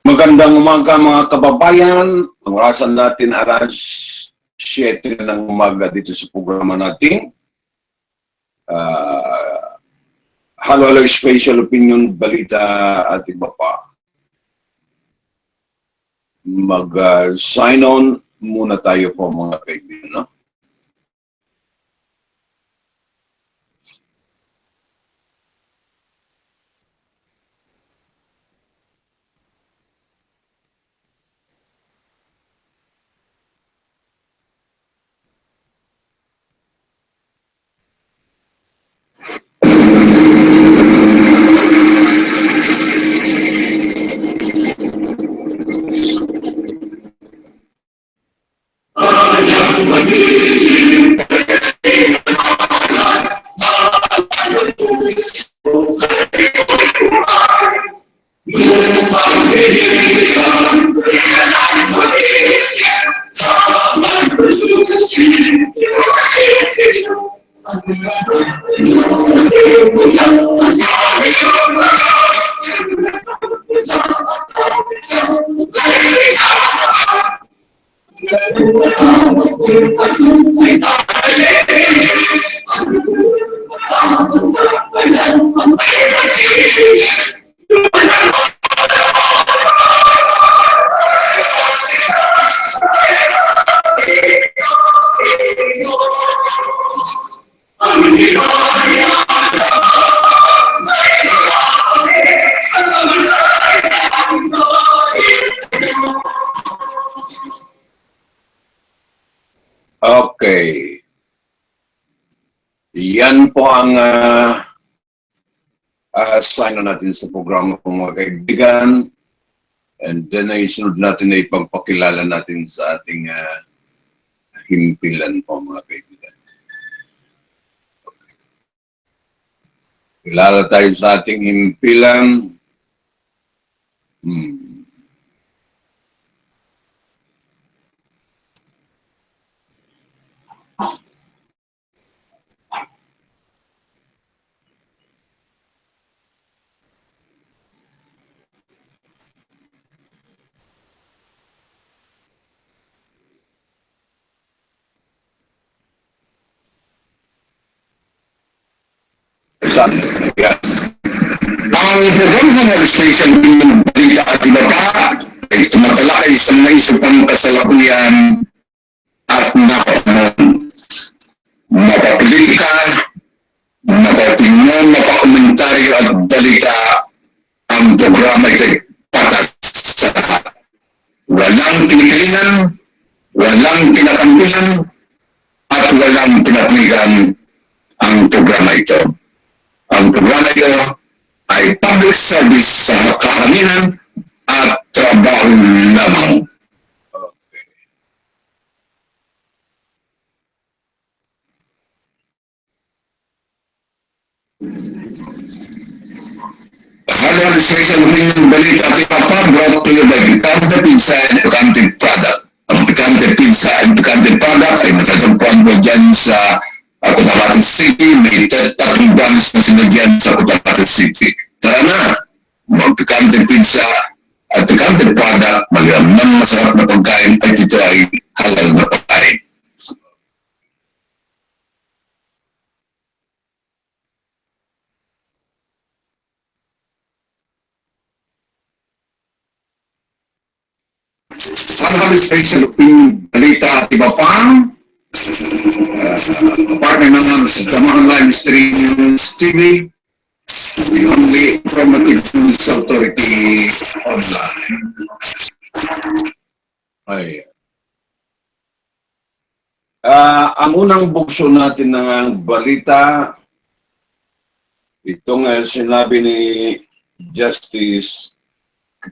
Magandang umaga mga kababayan. Ang orasan natin alas 7 ng umaga dito sa programa natin. Halo-halo special opinion, balita at iba pa. Mag-sign on muna tayo po mga kaibigan. No? Okay. Yan po ang sign natin sa programa po mga kaibigan. And then ay sunod natin ay ipagpakilala natin sa ating himpilan po mga kaibigan. Kilala tayo sa ating himpilan. Ang programa ng registration ng balita at iba pa ay tumatalakay sa mga isupang kasalukuyan at mapapolitika, mapapinyon, mapakomentaryo at balita. Ang programa ay patas sa lahat. Walang kinikilingan, walang kinakampihan, at walang pinatwigan ang programa ito. Ang programa ito ay public service sa kahaminan at trabaho lamang. Halo special opinion balita at iba pa brought to you by Picante Pizza and Picante Product. Ang Picante Pizza and Picante Product ay matatagpuan mo dyan sa Cotabato City. May tatlong branch na sinagyan sa Cotabato City. Tara na, mag-Picante Pizza at Picante Product, magandang masarap na pagkain at ito ay halal na pagkain. Halo special opinion balita at iba pa. Partner ng Absdamahan'Slive-Stream News Tv, the only informative news authority online. Ang unang bukso natin ng balita, itong sinabi ni Justice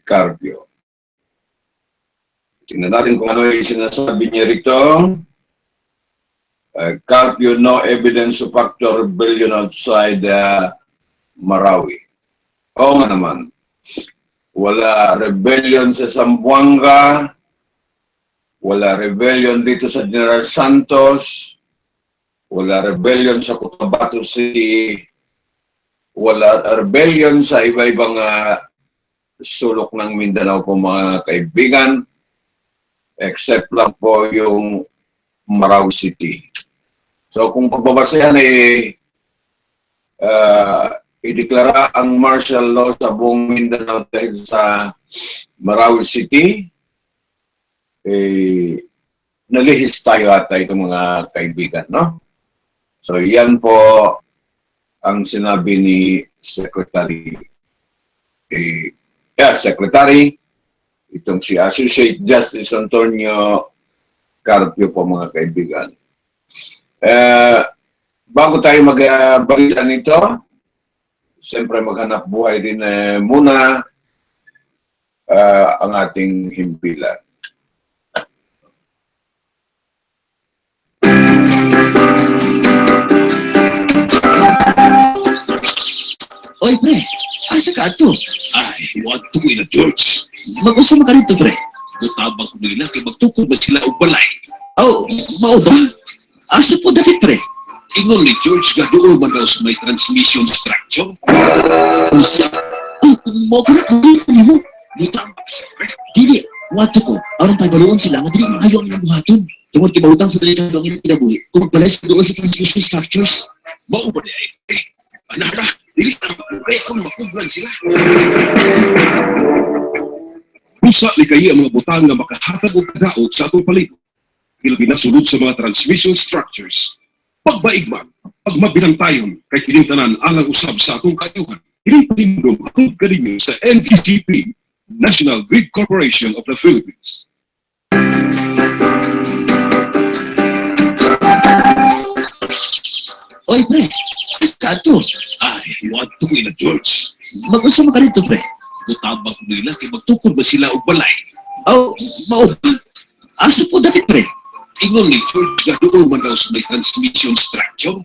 Carpio. Tingnan natin kung ano yung sinasabi niya rito. Carpio, no evidence of factor rebellion outside Marawi. Oo nga naman. Wala rebellion sa Zamboanga. Wala rebellion dito sa General Santos. Wala rebellion sa Cotabato City. Wala rebellion sa iba-ibang sulok ng Mindanao po mga kaibigan, except lang po yung Marau City. So kung pagbabasehan ideklara ang martial law sa buong Mindanao dahil sa Marau City, nalihis tayo ata itong mga kaibigan, no? So yan po ang sinabi ni Secretary, Secretary, itong si Associate Justice Antonio Carpio po mga kaibigan. Bago tayo magbalita nito, siyempre maghanap buhay din muna ang ating himpilan. Oy, pre, asa ka ato? Ay, what to na George? Mag-usama ka rito, pre. Butabang ko nila kay magtukod ba sila o balay? Oh, mao ba? Asa po dapit, pre? Ingon ni George nga doon man daw sa may transmission structure. Usa? Oh, mao ka na, mo. Butabang ka siya, pre. Dili, wato ko. Aron tayo baluan sila nga dili maayo ang buhaton. Tungod kibautang sa delikado ang ilang kinabuhi. Kung magbalay sa doon sa transmission structures. Mao ba niya eh? Anara, dili na magpupre ang makublan sila. Pusa ni kaya ang mga butang nga makahatag o kadaot sa atong palibot. Ilbi na sunod sa mga transmission structures. Pagbaigmag, pagmabinantayon, kay kinintanan alang usab sa atong kayuhan. Inintinggong atong kalinyo sa NGCP, National Grid Corporation of the Philippines. Oy, pre, asa ka ato? Ay, what to na George? Mag-usama ka rito, pre. Butabang ko nila kay magtukod ba sila o balay? Oh, mao ba? Asa po dapit, pre? Ingon ni George nga doon man daw sa may transmission structure.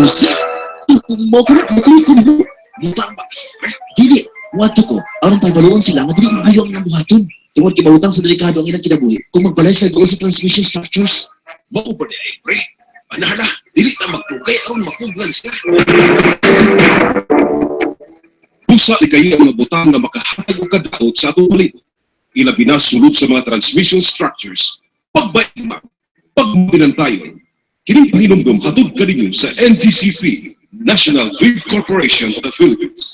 Usa? Mao ka na, mo. Butabang ka siya, pre. Dili, wato ko. Aron tayo baluan sila nga dili maayo ang ilang buhaton. Tungod kibautang sa delikado ang ilang kinabuhi. Kung magbalay sa doon sa transmission structures. Mao ba niya eh, pre? Anala, dili na magtugay aron makublan sila. Pusa ni kaya ang mga butang nga makahatag o kadaot sa atong palibot. Ilabi na sunod sa mga transmission structures. Pagbaigmag, pagmabinantayon, kining pahinumdum hatod kaninyo sa NGCP, National Grid Corporation of the Philippines.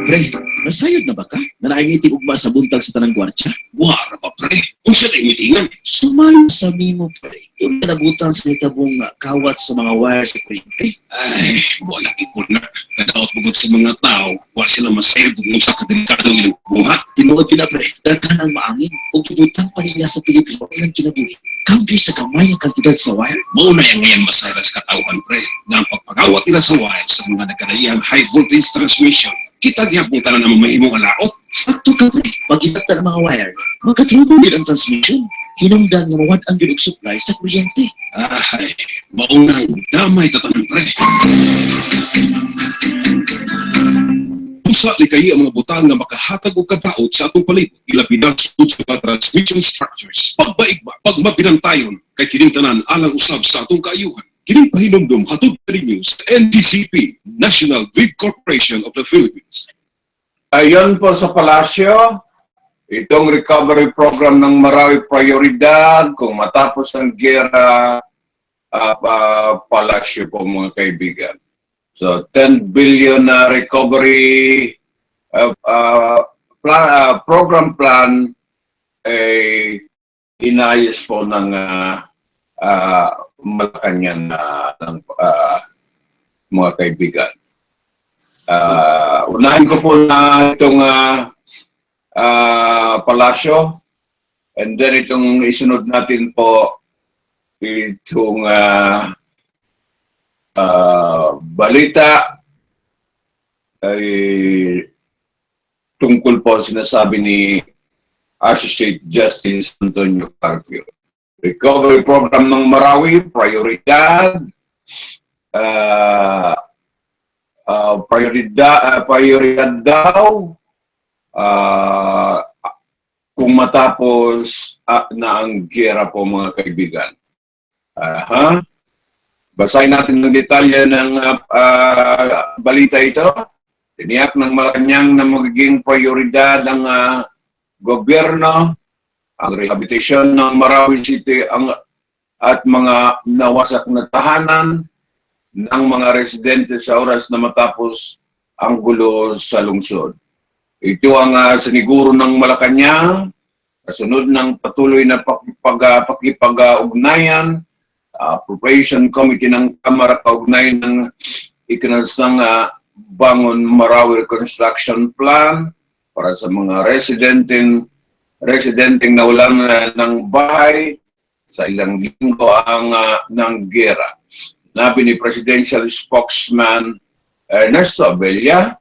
Pre, nasayod na ba ka? Na naingitig ugma sa buntag sa tanang gwardiya? Wara ba, pre? Unsa na imitingan? Sumali sa mimo, pre. Yung kanabutan sa itabong kawat sa mga wire sa kuryente. Ay, wala kipon na. Kadaot bugod sa mga tao, wala sila masayod bugod sa kadelikadong ilang buhat. Tinuod pina, pre. Daghan ang maangin o kibutang pa nila sa Pilipino ilang kinabuhi. Country sa gamay ng kantidad sa wire. Mauna yung ngayon masayra sa katauhan, pre, na ang pagpagawat nila sa wire sa mga nagkadayang high voltage transmission. Kita gihabutan na naman mahimong alaot. Sakto ka, pre. Pag-itata ng mga wire, magkatrubo din ang transmission. Hinungdan nga mawad ang dinug supply sa kuryente. Ay, maunang damay tatanan, pre. Pusa ni kayo ang mga butang nga makahatag o kadaot sa atong palibot. Ilabi na sunod sa mga transmission structures. Pagbaigma, pagmabinantayon, kay kinintanan alang usab sa atong kaayuhan. Kining pahinumdum hatod kaninyo sa NGCP, National Grid Corporation of the Philippines. Ayon po sa palasyo, itong recovery program ng Marawi prioridad kung matapos ang gera palasyo po mga kaibigan. So 10 billion na recovery program plan ay inayos po ng Malacanang ng mga kaibigan. Unahin ko po na itong palasyo, and then itong isunod natin po itong balita ay tungkol po sinasabi ni Associate Justice Antonio Carpio. Recovery program ng Marawi, prioridad, prioridad daw kung matapos na ang gera po mga kaibigan. Basahin natin ng detalye ng balita ito. Tiniyak ng Malacanang na magiging prioridad ng gobyerno ang rehabilitasyon ng Marawi City at mga nawasak na tahanan ng mga residente sa oras na matapos ang gulo sa lungsod. Ito ang siniguro ng Malacanang kasunod ng patuloy na pakipag-ugnayan Appropriation Committee ng Kamara kaugnay ng ikinasang Bangon Marawi Reconstruction Plan para sa mga residenteng nawalan ng bahay sa ilang linggo ng gera. Nabi ni Presidential Spokesman Ernesto Abella,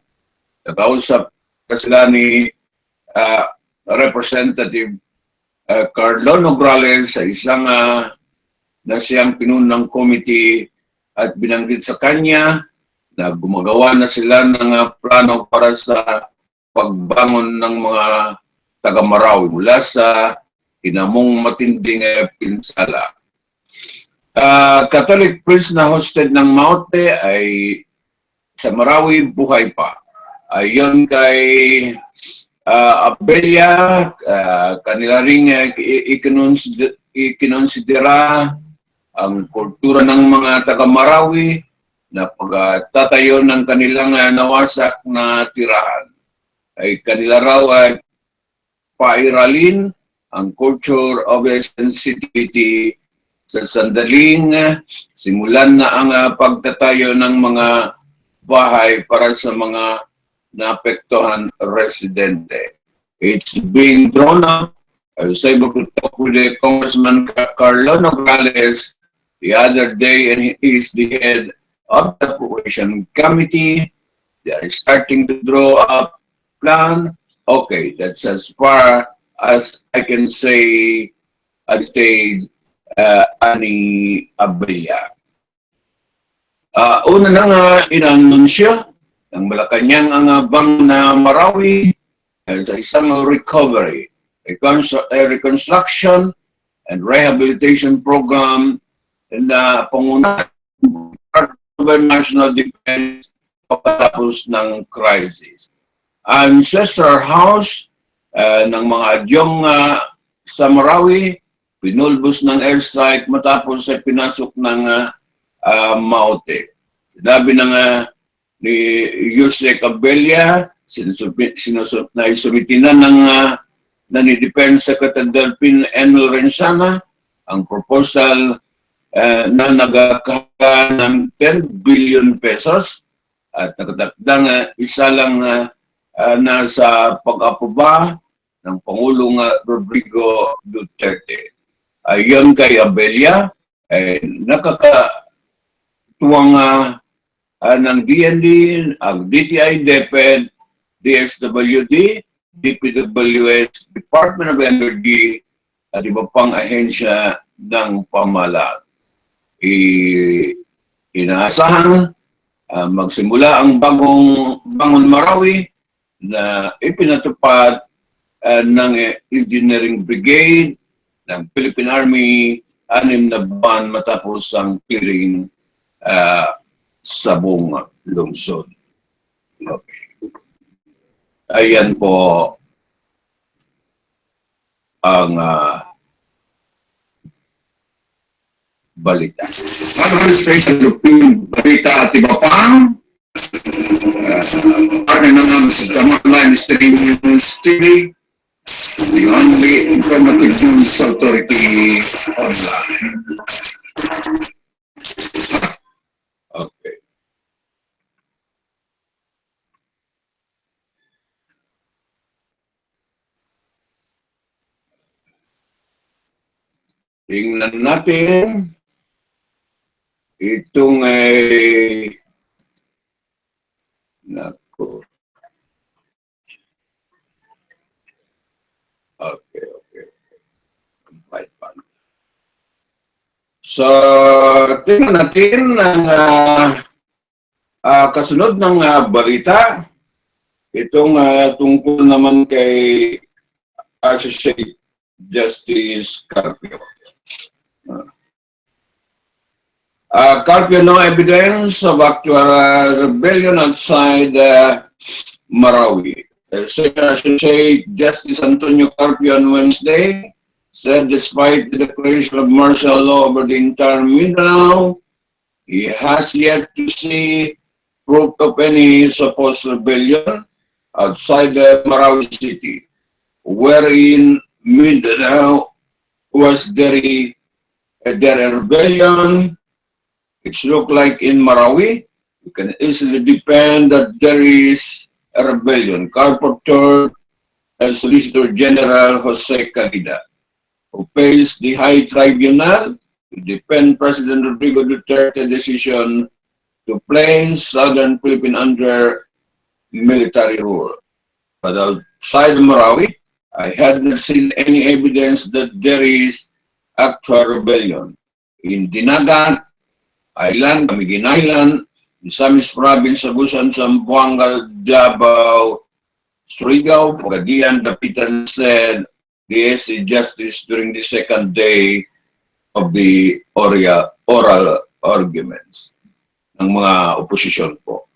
nakausap sila ni Representative Carlo Nograles sa isang na siyang pinunang committee at binanggit sa kanya na gumagawa na sila ng plano para sa pagbangon ng mga taga-Marawi mula sa hinamong matinding pinsala. Catholic priest na hosted ng Maute ay sa Marawi buhay pa. Ayon kay Abella, kanila ring ikinonsidera ang kultura ng mga taga-Marawi na pagtatayo ng kanilang nawasak na tirahan. Ay kanila raw ay pairalin ang culture of sensitivity sa sandaling simulan na ang pagtatayo ng mga bahay para sa mga naapektuhan residente. It's being drawn up. I was able to talk with the Congressman Carlo Nograles the other day, and he is the head of the Appropriation Committee. They are starting to draw up plan. Okay, that's as far as I can say at this stage, ani Abella. Una na nga inanunsyo ng Malacanang ang bang na Marawi sa isang recovery, reconstruction and rehabilitation program na pangunahan ng national defense pagkatapos ng crisis. Ancestor House ng mga adyong sa Marawi, pinulbos ng airstrike matapos ay pinasok ng Maute. Sinabi ng ni Yusek Abella, na isumitinan ng Defense Secretary Delphine N. Lorenzana ang proposal na nagkakaroon ng 10 billion pesos at nakadagdag isa lang nasa pag-aproba ng Pangulong Rodrigo Duterte. Ayon kay Abella, nakakatuwang ng DND, ang DTI, DepEd, DSWD, DPWS, Department of Energy, at iba pang ahensya ng pamahalaan. Inaasahan magsimula ang Bangon Marawi na ipinatupad ng Engineering Brigade ng Philippine Army 6 na buwan matapos ang clearing sa buong lungsod. Okay. Ayan po ang balita. Ano special opinion balita at iba pang partner ng Absdamahan'Slive-Stream News Tv, the only informative news authority online. Okay. Tingnan natin itong nako. Okay. So, tingnan natin ang kasunod ng balita. Itong tungkol naman kay Associate Justice Carpio. Carpio, no evidence of actual rebellion outside Marawi. Senior Associate Justice Antonio Carpio on Wednesday said despite the declaration of martial law over the entire Mindanao, he has yet to see proof of any supposed rebellion outside the Marawi city, wherein Mindanao was there a rebellion. It looked like in Marawi, you can easily depend that there is a rebellion. Carpenter and Solicitor General Jose Calida, who pays the High Tribunal to defend President Rodrigo Duterte's decision to place Southern Philippines under military rule. But outside Marawi, I had not seen any evidence that there is actual rebellion. In Dinagat Island, Camiguin Island, Misamis Province, Agusan, Zamboanga, Davao, Surigao, Pagadian, Dapitan said the SC Justice during the second day of the oral arguments ng mga oposisyon po.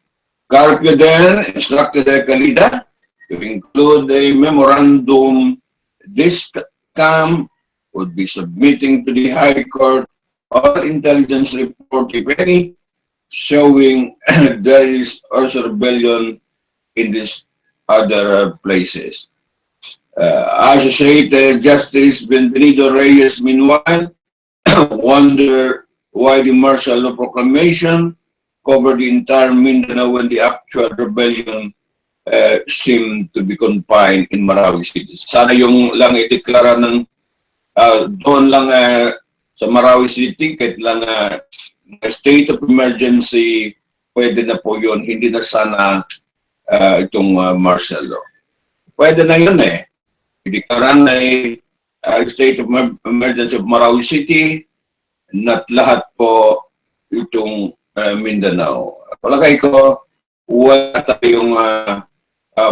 Carpio then instructed Calida to include a memorandum this camp would be submitting to the High Court all intelligence report, if any, showing there is also rebellion in these other places. Associated Justice Benvenido Reyes, meanwhile, wonder why the martial law proclamation covered the entire Mindanao when the actual rebellion seemed to be confined in Marawi City. Sana yung lang ideklara ng doon lang sa Marawi City, kahit lang state of emergency, pwede na po yun. Hindi na sana itong martial law. Pwede na yun eh. Ideklarang ay state of emergency of Marawi City, not lahat po itong Mindanao. Palagay ko, wala tayong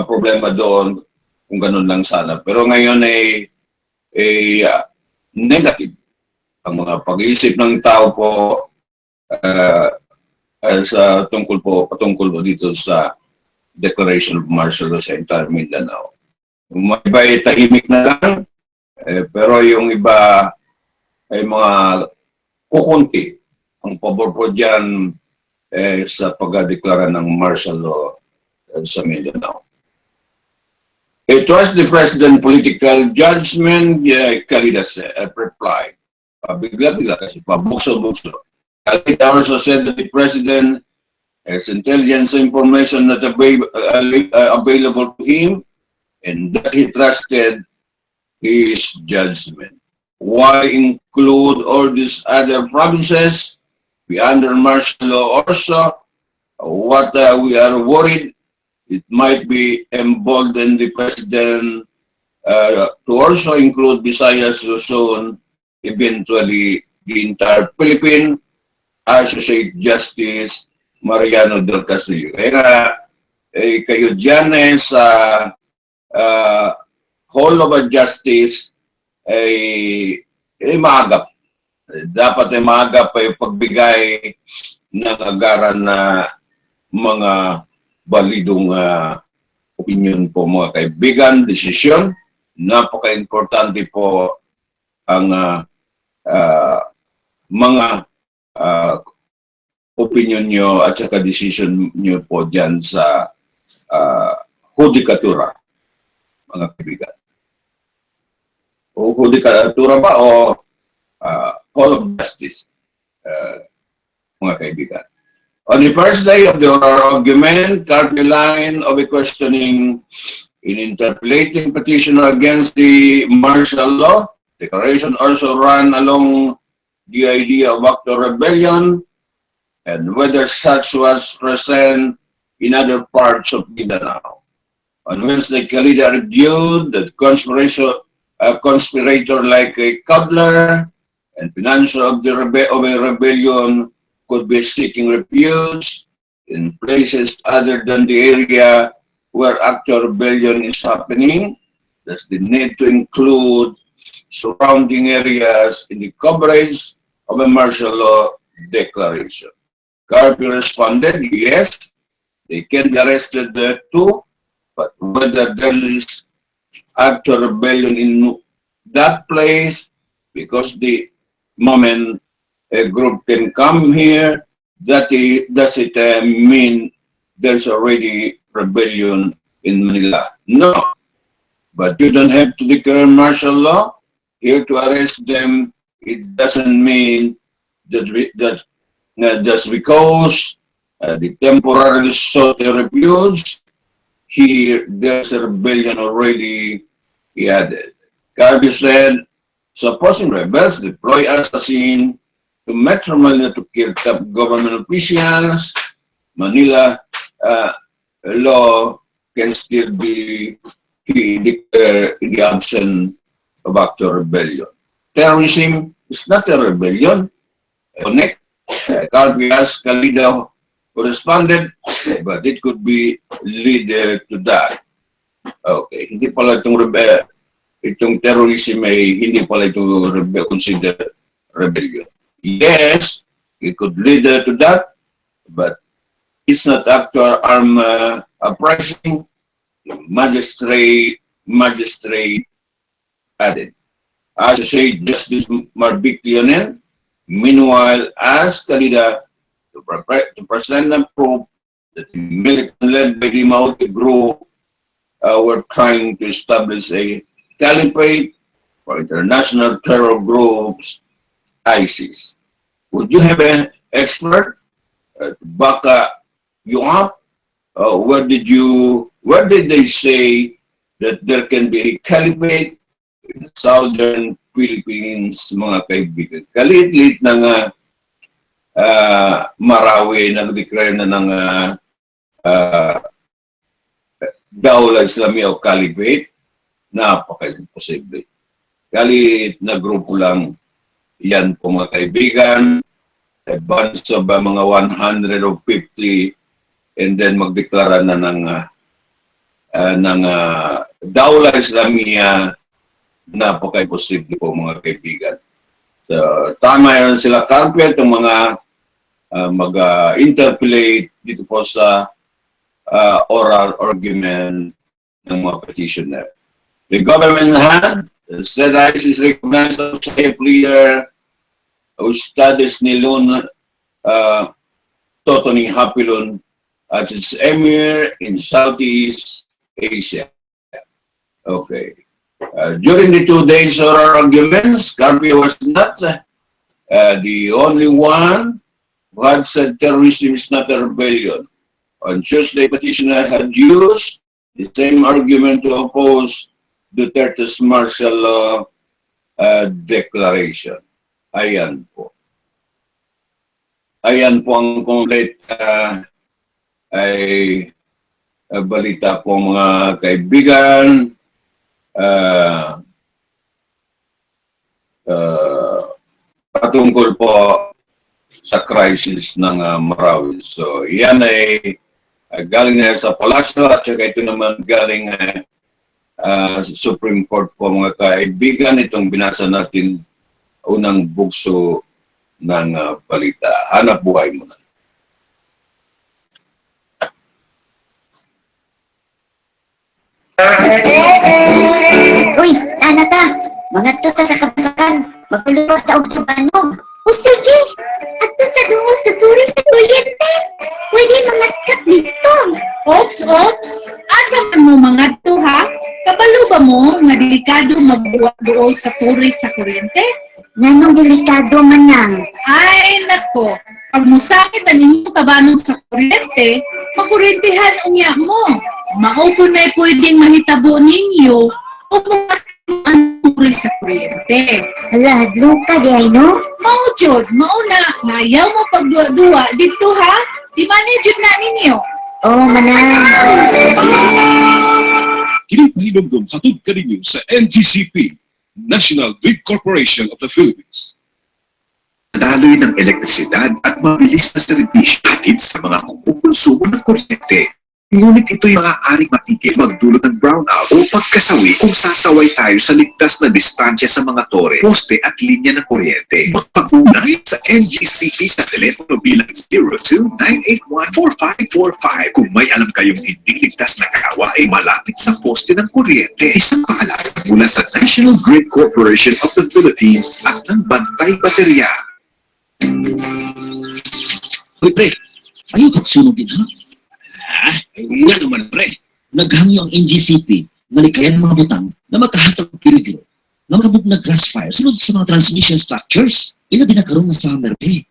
problema doon kung ganun lang sana. Pero ngayon ay negative. Ang mga pag-iisip ng tao po sa patungkol po dito sa declaration of martial law sa entire Mindanao. Yung mga iba ay tahimik na lang, pero yung iba ay mga kukunti. Ang pabor po dyan sa pagdeklara ng martial law sa Mindanao. It was the president's political judgment, Calida replied. Bigla-bigla kasi pabukso-bukso. Calida also said that the president has intelligence information that available to him and that he trusted his judgment. Why include all these other provinces under martial law also? What we are worried, it might be embolden the president to also include Visayas, Luzon, eventually the entire Philippine, Associate Justice Mariano del Castillo. Kaya kayo dyan sa Hall of Justice ay maagap. Dapat ay maagap ay pagbigay ng agaran na mga balidong opinion po mga kaibigan, desisyon. Napaka-importante po ang mga opinion nyo at saka decision nyo po dyan sa hudikatura, mga kaibigan. O hudikatura ba o Hall of Justice, mga kaibigan. On the first day of the oral argument, the line of a questioning in interpolating petitioner against the martial law declaration also ran along the idea of act of rebellion and whether such was present in other parts of Mindanao. On Wednesday, Calida argued that a conspirator like a cobbler and financier of a rebellion could be seeking refuge in places other than the area where actual rebellion is happening. Thus, the need to include surrounding areas in the coverage of a martial law declaration. Carpio responded, yes, they can be arrested there too, but whether there is actual rebellion in that place, because the moment a group can come here, does it mean there's already rebellion in Manila? No, but you don't have to declare martial law here to arrest them. It doesn't mean that, just because the temporarily sought a refuge, here there's a rebellion already, he added. Carpio said, supposing rebels deploy assassin to Metro Manila to kill top government officials, Manila law can still be declared in the absence of actual rebellion. Terrorism is not a rebellion. Connect, Carpio asked Kalida who responded, but it could be lead to that. Okay, hindi pala itong terrorism ay hindi pala ito consider rebellion. Yes, it could lead to that, but it's not actual armed uprising. Magistrate added. As you say, Justice Marvic Leonel, meanwhile, asked Kalida to present and prove that the militant led by the Maute group were trying to establish a caliphate for international terror groups, ISIS. Would you have an expert back you up? Where did they say that there can be a caliphate in the southern Philippines, mga kaibigan? Kalit-lit ng Marawi na nag-declare na ng Dawla Islamia o Caliphate, napaka-imposible. Kalit na grupo lang yan po mga kaibigan, a bunch of mga 150 and then magdeklara na ng Dawla Islamia, napaka-imposible po mga kaibigan. So, tama yan sila Carpio, itong mga mag-interpolate dito po sa oral argument ng mga petitioner. The government had said ISIS recognized as a player who studies nilon Totoning Hapilon as its emir in Southeast Asia. Okay. During the 2 days oral arguments, Carpio was not the only one who had said terrorism is not a rebellion. On Tuesday, petitioner had used the same argument to oppose Duterte's martial law declaration. Ayan po. Ayan po ang complete ay balita po mga kaibigan. Patungkol po sa crisis ng Marawi. So, yan ay galing na sa Palasyo at saka ito naman galing sa Supreme Court po mga kaibigan. Itong binasa natin unang bugso ng balita. Hanap buhay mo na. Uy, ana ta, mga tuta sa kapasakan, magpuluwa ta og subanog. O sige, at tuta dungo sa turis sa kuryente. Pwede mga kat dito. Ops, asa man mo mga to ha? Kabalo ba mo nga delikado magduol sa turis sa kuryente? Nanong delikado manang. Ay nako, pag musakit ang inyong kabanong sa kuryente, makuryentihan unya mo. Mao po na'y pwedeng mahitabo ninyo o mga ang turis sa kuryente. Hala, hadluka di ay no? Mao jud, mao na, nayaw mo pagduwa-duwa dito ha? Di manage na ninyo. Oh, manang. Kinipahinumdum hatod kaninyo sa NGCP, National Grid Corporation of the Philippines. Daloy ng elektrisidad at mabilis na serbisyo hatid sa mga kumukonsumo ng kuryente. Ngunit ito'y maaaring matigil magdulot ng brownout o pagkasawi kung sasaway tayo sa ligtas na distansya sa mga tore, poste at linya ng kuryente. Magpag-ugnay sa NGCP sa telepono bilang 02-981-4545. Kung may alam kayong hindi ligtas na kawa ay malapit sa poste ng kuryente. Isang paalala mula sa National Grid Corporation of the Philippines at ng Bantay Baterya. Hoy pre, ayaw pagsunog din ha? Nga naman, pre. Naghangyo ang NGCP, malikayan ang mga butang na makahatag ng peligro, na makabog na grass fire sunod sa mga transmission structures. Ilabi na karoon ng summer pre.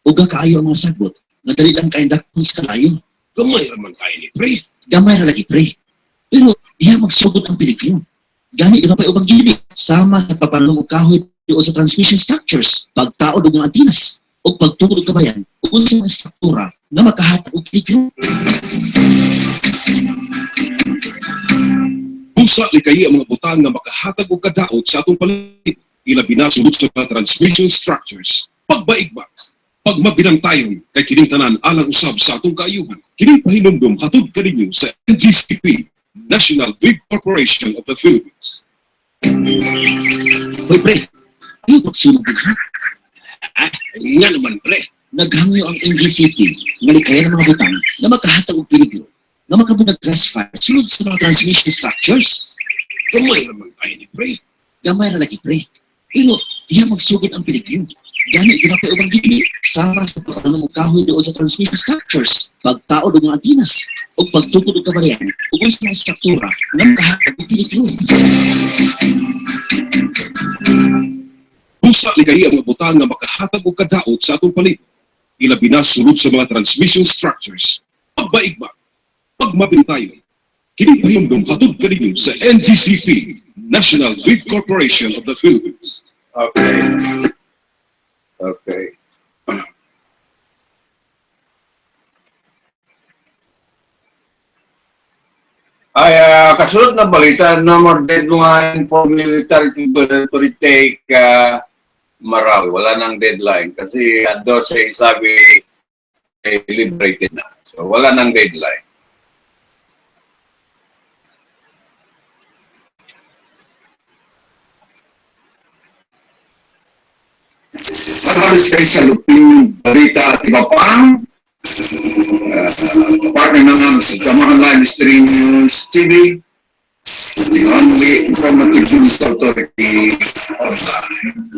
Uga kaayo ang mga sagot, na dali lang kain dakon sa kalayo. Gamay naman tayo ni pre. Gamay na lagi pre. Pero iya magsugod ang peligro. Gamit na pa ubang gili, sama sa papanong kahoy o sa transmission structures, pagtaod og mga antinas, o pagtugod og kabayan, o sa mga struktura na makahatag og peligro. Busa likayi ang mga butang nga makahatag og kadaot sa atong palibot, ilabi na sulod sa mga transmission structures. Pagbaigba, pagmabinantayon kay kining tanan alang usab sa atong kaayuhan. Kining pahinumdum hatod kaninyo sa NGCP, National Grid Corporation of the Philippines. Hoy pre, ayaw pagsunog din ha? Nga naman, pre. Naghangyo ang NGCP, malikayan ang mga butang na makahatag og peligro, na makabog na grass fire sunod sa mga transmission structures. Gamay naman tayo ni pre. Gamay na lagi pre. Pero iya magsugod ang peligro. Gamit ginapay ubang gili, sama sa papanong kahoy doon sa transmission structures, pagtaod og mga antinas, o pagtukod og kabayan, o sa mga struktura na makahatag og peligro. Busa likayi ang mga butang nga makahatag og kadaot sa atong palibot, ilabi na sulod sa mga transmission structures. Pagbaigba, pagmabintayon, kining pahinumdum hatod kaninyo sa NGCP, National Grid Corporation of the Philippines. Okay. Okay. Ay, kasunod na balita, number deadline for military people to retake Marawi. Wala nang deadline kasi ando siya sabi liberated na. So, wala nang deadline. Pag-alis kayo sa luping balita at iba pang partner ng Absdamahan'Slive-Stream News Tv, the only informative news authority online.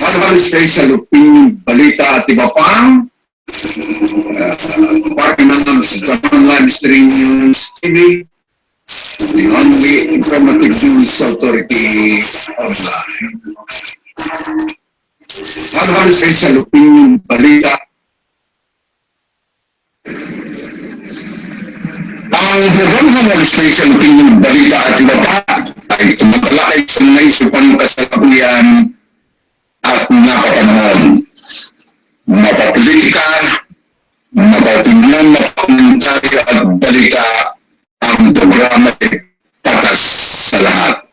Pag-alis kayo sa luping balita at iba pang partner ng Absdamahan'Slive-Stream News TV, the only informative news authority online. Pag-alis kayo sa luping balita. Ang programa ng alis sa luping balita at iba pa ay tumatalakay sa naisipang kasalukuyan at napapanahon. Mapapolitika, mapapinyan, mapakomentaryo at balita. Ang programa ay patas sa lahat.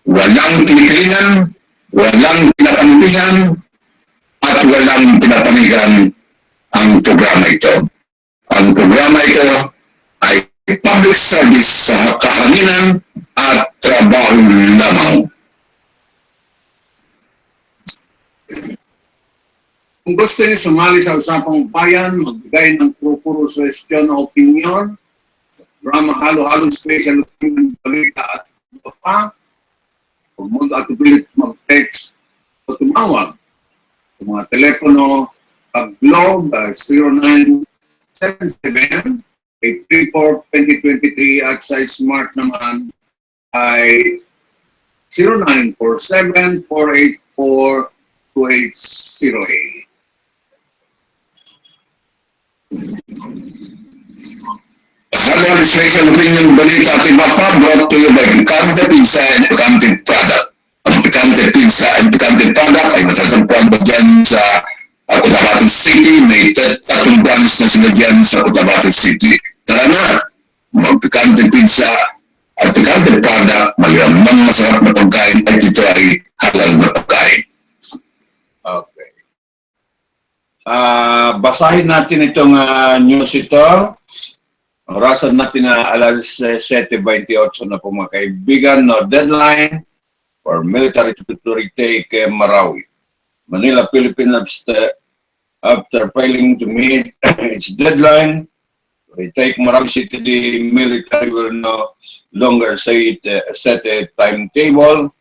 Walang tinikilingan, walang pinakampihan, at walang pinapanigan ang programa ito. Ang programa ito ay public service sa kahanginan at trabaho lamang. Kung gusto niyo sumali sa usapang bayan, magbigay ng puro suggestion o opinion sa programa Halo-Halo Special Opinion Balita at iba pa, huwag at ulit mag-text o tumawag sa mga telepono pag-globe 0977-834-2023 at sa smart naman ay 0947-484-2808. Halo-Halo Special Opinion Balita at iba pa brought to you by Picante Pizza and Picante Product. Ang Picante Pizza and Picante Product ay matatagpuan mo dyan sa Cotabato City. May tatlong branch na sila dyan sa Cotabato City. Tara na, mag-Picante Pizza at Picante Product. Malamang masarap na pagkain at ito ay halal na pagkain. Okay. basahin natin itong news ito. Orasan natin na alas 7:28 na po mga kaibigan. No deadline for military to retake Marawi. Manila, Philippines, after failing to meet its deadline, retake Marawi City, the military will no longer set a timetable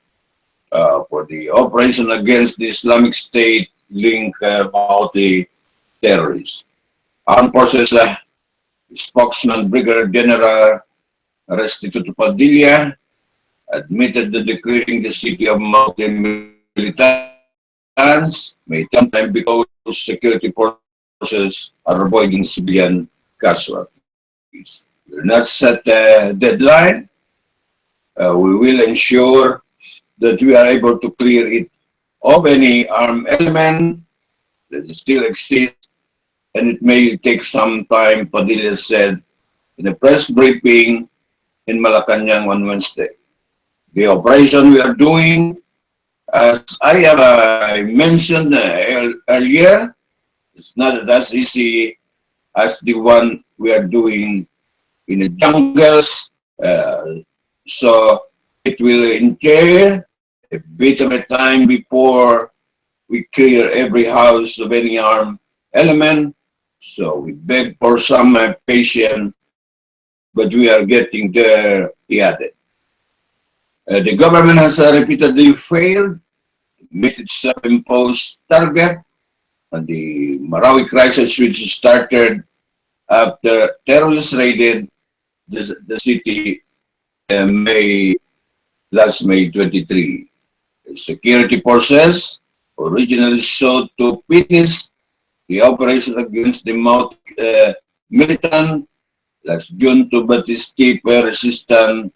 for the operation against the Islamic State link about the terrorists. Armed Forces spokesman Brigadier General Restituto Padilla admitted that declaring the city of multi-militants may take time because security forces are avoiding civilian casualties. We will not set a deadline. We will ensure that we are able to clear it of any armed element that still exists, and it may take some time, Padilla said in a press briefing in Malacanang on Wednesday. The operation we are doing, as I have mentioned earlier, it's not as easy as the one we are doing in the jungles. So it will entail a bit of a time before we clear every house of any armed element. So we beg for some patience, but we are getting there, he added. The government has repeatedly failed to meet its self-imposed target, and the Marawi crisis, which started after terrorists raided the city last May 23. The security forces originally sought to finish the operation against the militant last June to but escape resistance,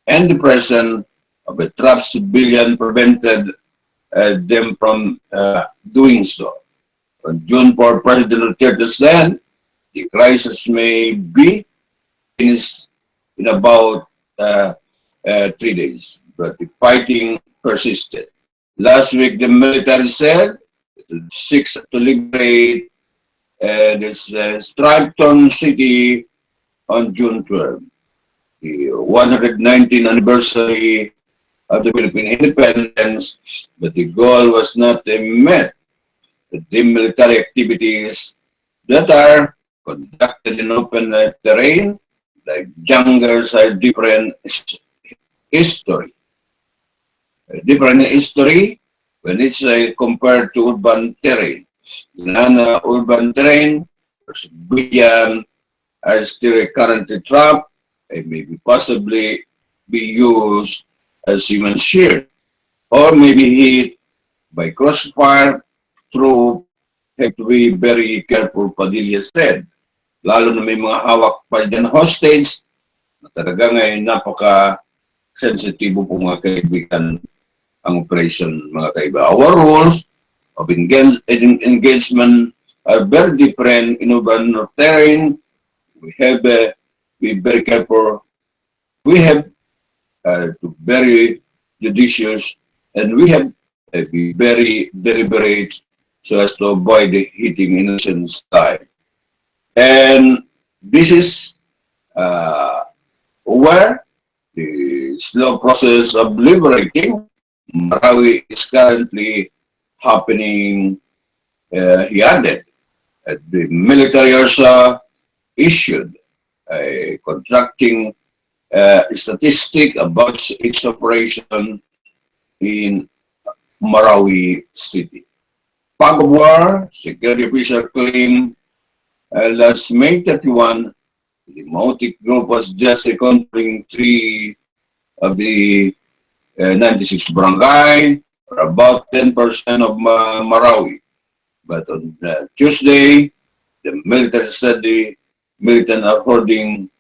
and the presence of a trapped civilian prevented them from doing so. On June 4, President Duterte said the crisis may be finished in about 3 days, but the fighting persisted. Last week, the military said it seeks to liberate this Stripton city on June 12, the 119th anniversary of the Philippine independence, but the goal was not met. The military activities that are conducted in open terrain, like jungles, are different history. Different history when it's compared to urban terrain. In urban terrain, civilians are still currently trapped and maybe possibly be used as human shield, or maybe hit by crossfire through. Have to be very careful, Padilla said. Lalo na may mga hawak pa dyan hostage na talaga ngayon napaka-sensitibo po mga kaibigan ang operation, mga kaibigan. Our rules of engagement are very different in urban terrain. We have to be very careful. We have to be very judicious, and we have to be very deliberate so as to avoid hitting innocent side. And this is where the slow process of liberating Marawi is currently happening, he added. The military also issued a contracting statistic about its operation in Marawi City. Fog of war, security official claimed last May 31, the Motic group was just encountering 3 of the 96 barangay, or about 10% of Marawi. But on Tuesday, the military said the militant are holding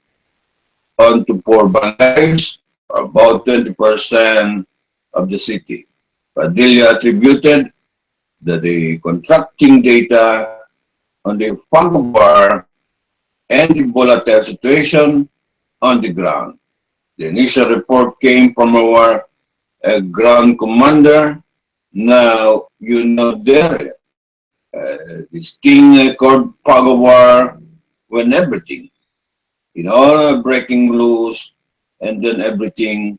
on to 4 barangays, or about 20% of the city. Padilla attributed that the contracting data on the fog of war and the volatile situation on the ground. The initial report came from our ground commander. Now you know the area. This thing called Pago War when everything, all breaking loose, and then everything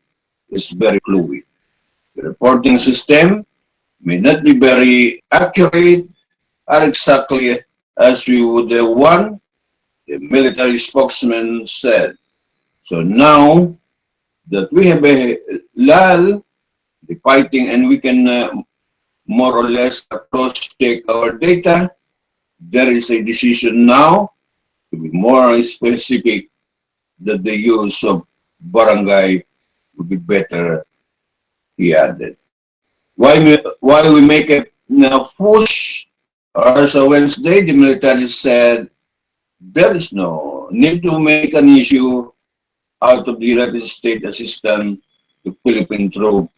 is very fluid. The reporting system may not be very accurate or exactly as we would want, the military spokesman said. So now that we have a lull, the fighting, and we can more or less cross-check our data, there is a decision now to be more specific that the use of barangay would be better, he added. Why we make a push, or so Wednesday, the military said there is no need to make an issue out of the United States assistance to Philippine troops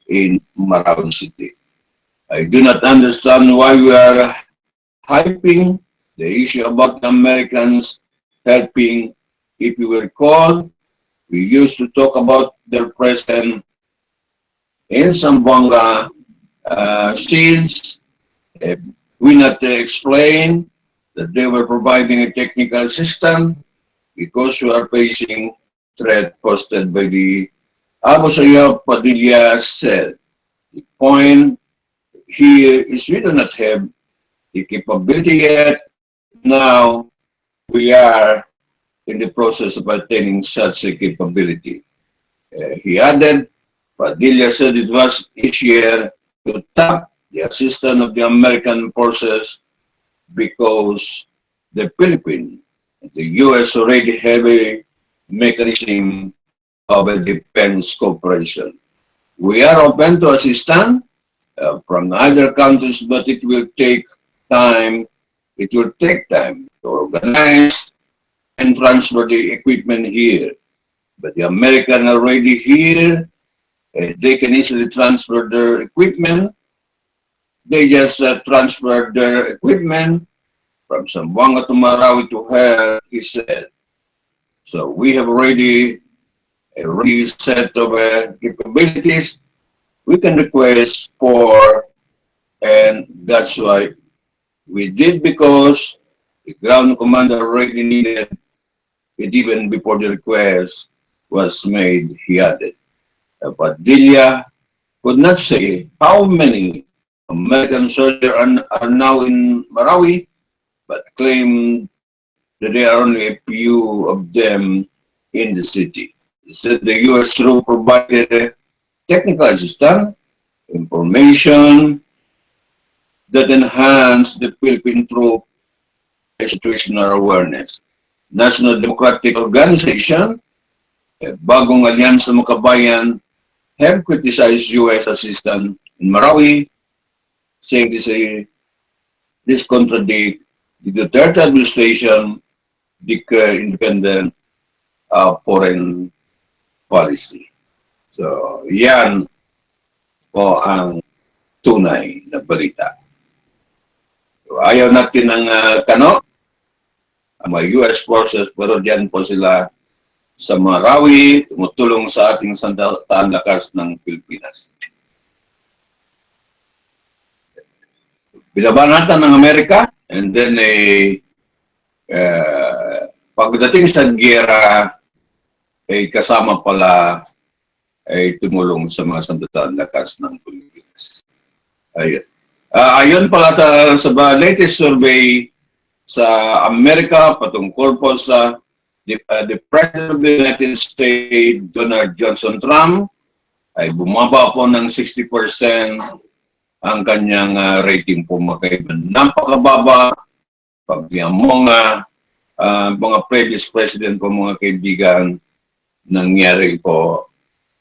in Marawi City. I do not understand why we are hyping the issue about the Americans helping. If you will recall, we used to talk about their presence in Zamboanga seeds. We not explain that they were providing a technical assistance because we are facing threat posted by the Abu Sayyaf Padilla said. The point here is we do not have the capability yet. Now we are in the process of attaining such a capability. He added, Padilla said it was easier to tap the assistance of the American forces because the Philippines, the U.S. already have a mechanism of a defense cooperation. We are open to assistance from other countries, but it will take time. It will take time to organize and transfer the equipment here. But the American are already here. They can easily transfer their equipment. They just transfer their equipment from Zamboanga to Marawi to her, he said. So we have already a set of capabilities we can request for, and that's why we did, because the ground commander already needed it even before the request was made, he added. Padilla could not say how many American soldiers are now in Marawi, but claimed that there are only a few of them in the city. He said the U.S. troop provided technical assistance, information that enhanced the Philippine troop situational awareness. National Democratic Organization, bagong alyansa ng kabayan, have criticized U.S. assistance in Marawi, saying this contradicts the Duterte administration declare independent foreign policy. So, yan po ang tunay na balita. So, ayaw natin ng ang mga US forces, pero diyan po sila sa Marawi, tumutulong sa ating sandataan lakas ng Pilipinas. Binabanatan ng Amerika, and then pagdating sa giyera, ay kasama pala ay tumulong sa mga sandataan lakas ng Pilipinas. Ayun. Ayun pala sa latest survey sa Amerika patungkol po sa the President of the United States, Donald Johnson Trump, ay bumaba po ng 60% ang kanyang rating po, makaiban. Napakababa pag mga previous president po, mga kaibigan, nangyari po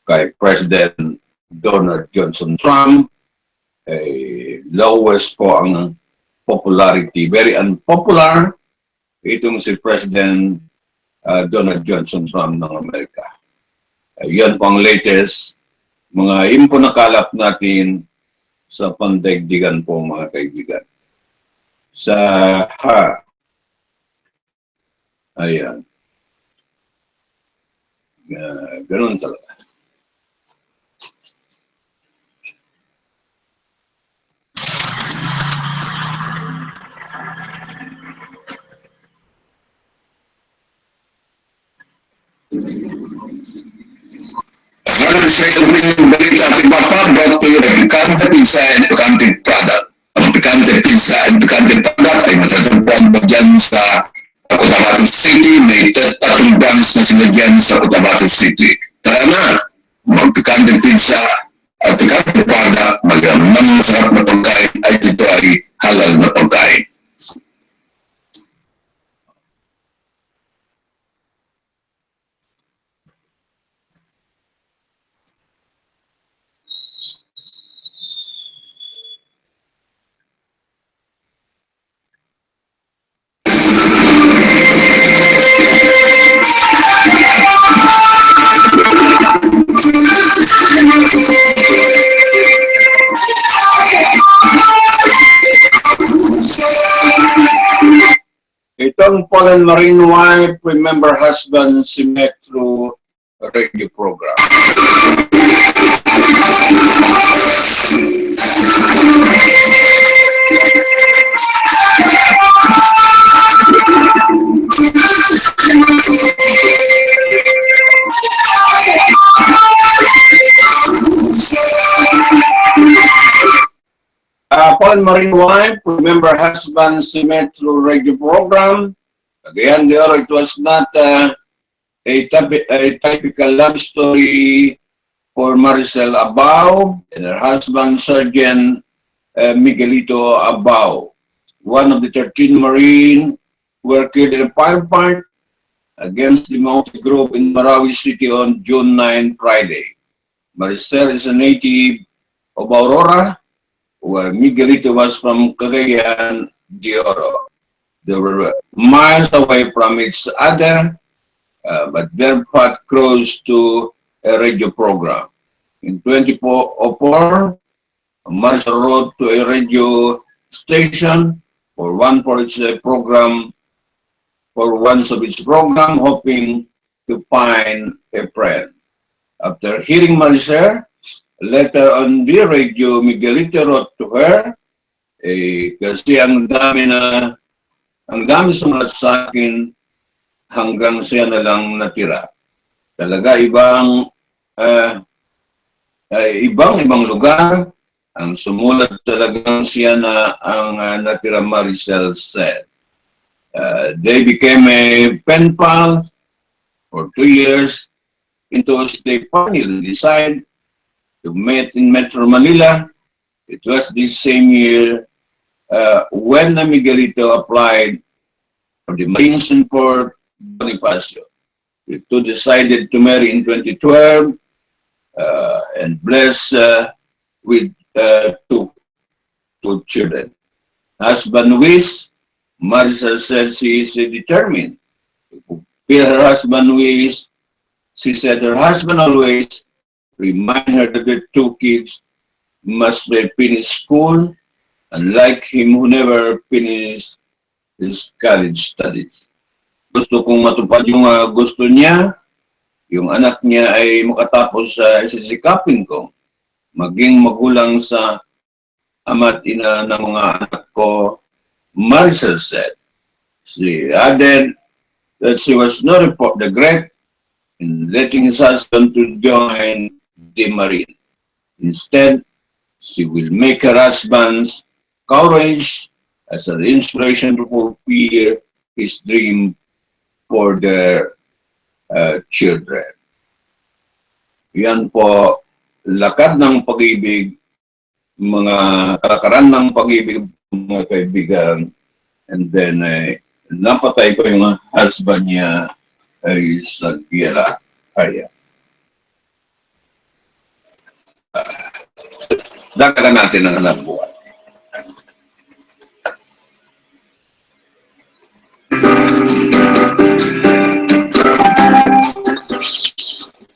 kay President Donald Johnson Trump, ay lowest po ang popularity, very unpopular itong si President Donald Johnson Trump ng Amerika. Yan po ang latest mga info na kalap natin sa pandaigdigan po, mga kaibigan. Ayan. Ganun talaga. Halos sa yung balita at Papa brought to you by Picante Pizza and Picante Product. Ang Picante Pizza and Picante Product ay matatagpuan mo dyan sa Cotabato City. May tatlong branch na sila dyan sa Cotabato City. Tara na, mag-Picante Pizza at Picante Product. Magamang masarap na pagkain ay ito ay halal na pagkain. Itong Paul and Marine wife, remember husband, si met through a radio program. Paul and Marine wife, remember husband, si met through radio program. Again, it was not a typical love story for Maricel Abao and her husband, Sergeant Miguelito Abao. One of the 13 Marine were killed in a firefight against the Mountain Group in Marawi City on June 9, Friday. Maricel is a native of Aurora, where Miguelito was from Cagayan de Oro. They were miles away from each other, but their path crossed to a radio program. In 2004, Maricel wrote to a radio station for once of its program, hoping to find a friend. After hearing Maricel, letter on the radio, Miguelito wrote to her, kasi ang dami sumalat sa akin hanggang siya na lang natira. Talaga ibang lugar, ang sumulat talagang siya na ang natira, Maricel said. They became a pen pal for 2 years, into which they finally decided to meet in Metro Manila. It was this same year when Miguelito applied for the Marines in Fort Bonifacio. The two decided to marry in 2012 and blessed with two children. Husband wish, Maricel said she is determined to fulfill her husband wish. She said her husband always remind her that the two kids must finish school, unlike him who never finished his college studies. Gusto kong matupad yung gusto niya, yung anak niya ay makatapos sa sisikapin ko, maging magulang sa ama't ina ng mga anak ko, Maricel said. She added that she was not regret in letting his husband to join the Marine. Instead, she will make her husband's courage as an inspiration to fulfill his dream for their children. Yan po, lakad ng pag-ibig, mga kalakaran ng pag-ibig, mga kaibigan, and then napatay ko yung husband niya ay sa Gera Kaya. Dagdagan natin ang anak buwan.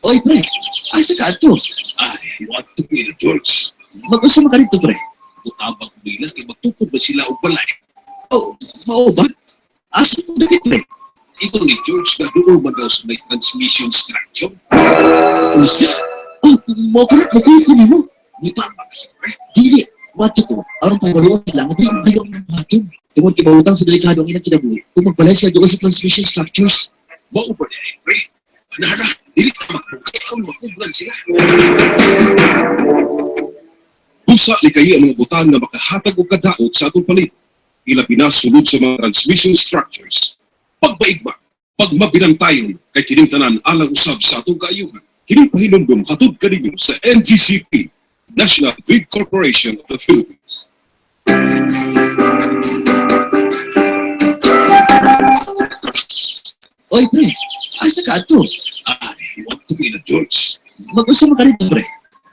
Oy, pre, asa ka ato? Ay, what to be the George? Mag-usama ka rito, pre. Butabang ko nila, kay magtukod ba sila o balay? Oh, mao ba? Asa mo dali, pre? Ito ni George na doon man daw sa may transmission structure. Usa? Oh, makukunin mo. Buta ba kasi, pre? Dili, wato ko. Aron pa wala lang, hindi ang ayaw ng wato. Tungod kibawutang sa delikado ang inang kinabuhi. Kung magbalay siya doon sa transmission structures. Mao ba niya, pre? Ana, dili ka magpugay ang makuglan sila. Busa likayi ang mga butang nga makahatag og kadaot sa atong palibot. Ilabi na sulod sa mga transmission structures. Pagbaigma, pagmabilantayon kay kining tanan alang usab sa atong kaayuhan. Kining pahinumdum hatod kaninyo sa NGCP, National Grid Corporation of the Philippines. Oy, pre, asa ka ato? Iwan ko nila, George. Mag-usama ka rito, pre.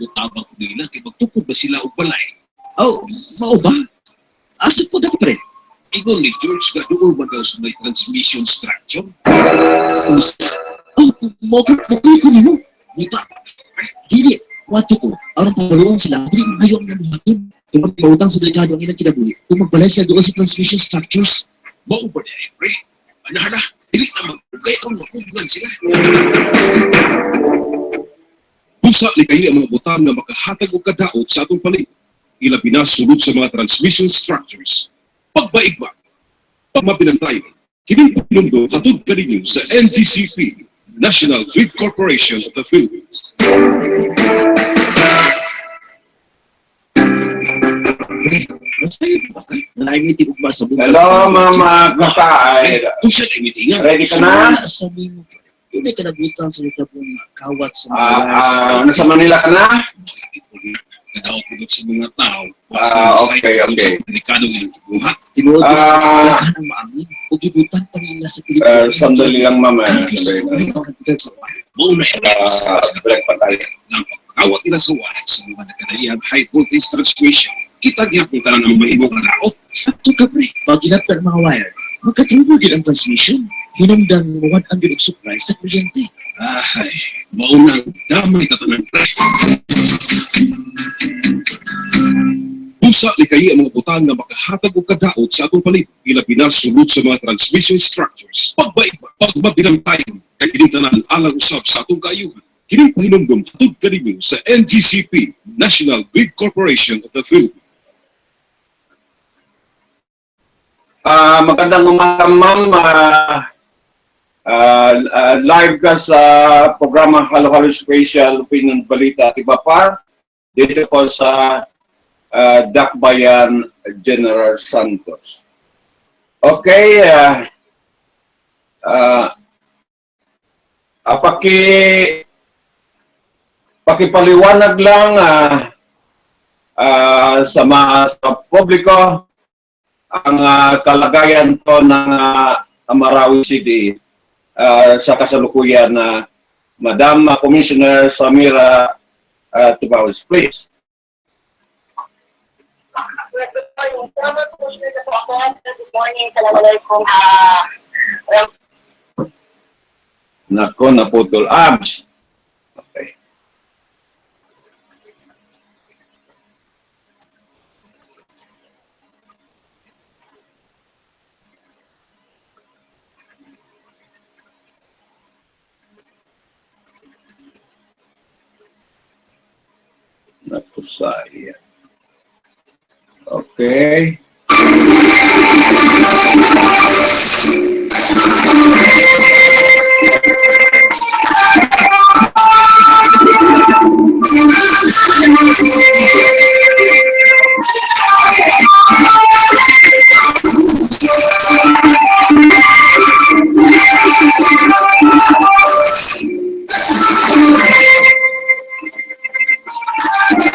Utabang ko nila kay magtukod ba sila og balay. Oh, mao ba? Asa po daw, pre? Ingon ni George nga doon ba daw sa may transmission structure? Oh, mo ko nimo. Buta. Dili, wato ko. Aron pagbaluan sila, dili ngayon nga buhaton. Kung magpautang sa delikado ang ilang kinabuhi, kung magbalay siya doon sa transmission structures, Mao ba niya, pre? Ana, dili na magpugay ang makuglan sila. Busa likayi ang mga butang nga makahatag og kadaot sa atong palibot. Ilabi na sulod sa mga transmission structures. Pagbaigma, pagmabilantayon, kining pahinumdum hatod kaninyo sa NGCP, National Grid Corporation of the Philippines. pre, basta yun ba ka? Nalaimitin ugma sa buhay. Hello, Mama Kakaay. Kung siya ay mitingan, Ready ka na? Sabi mo, hindi ka nabutan sa ito pong kawat sa mga wires. Nasa Manila ka na? kadaot mo sa mga tao. Okay. Delikado ilang buhat. Tinuod Ah. ka ng maamin o gibutan pa nila sa Pilipinas. Sandali lang, Mama. Sandali lang. Mauna yan. Break pa tayo. Nang pagkawat nila sa wires sa mga nagkadalihan high voltage transmission, kita gihapon ka na ng mahimong kalaot. Sakto ka pre, pag ginapta ng mga wire, magkatubo din ang transmission. Hinamdan mo 100 og supply sa kuryente. Ay, maunang damay tatanan pre. Busa likayi ang mga butang nga makahatag og kadaot sa atong palibot, ilabi na sulod sa mga transmission structures. Pagmabinantayon kay kining tanan alang usab sa atong kaayuhan. Kining pahinumdum hatod kaninyo sa NGCP, National Grid Corporation of the Philippines. Magandang umaga, Ma'am. Live ka sa programa Halo-Halo Special Opinion Balita at iba pa dito po sa Dakbayan General Santos. Okay, pakipaliwanag lang sa publiko ang kalagayan to ng Marawi City sa kasalukuyan na Madam Commissioner Samira Tubawis, please. Good morning. Assalamualaikum. Nako, naputol. Abs. Okay. Nako, saya. Okay.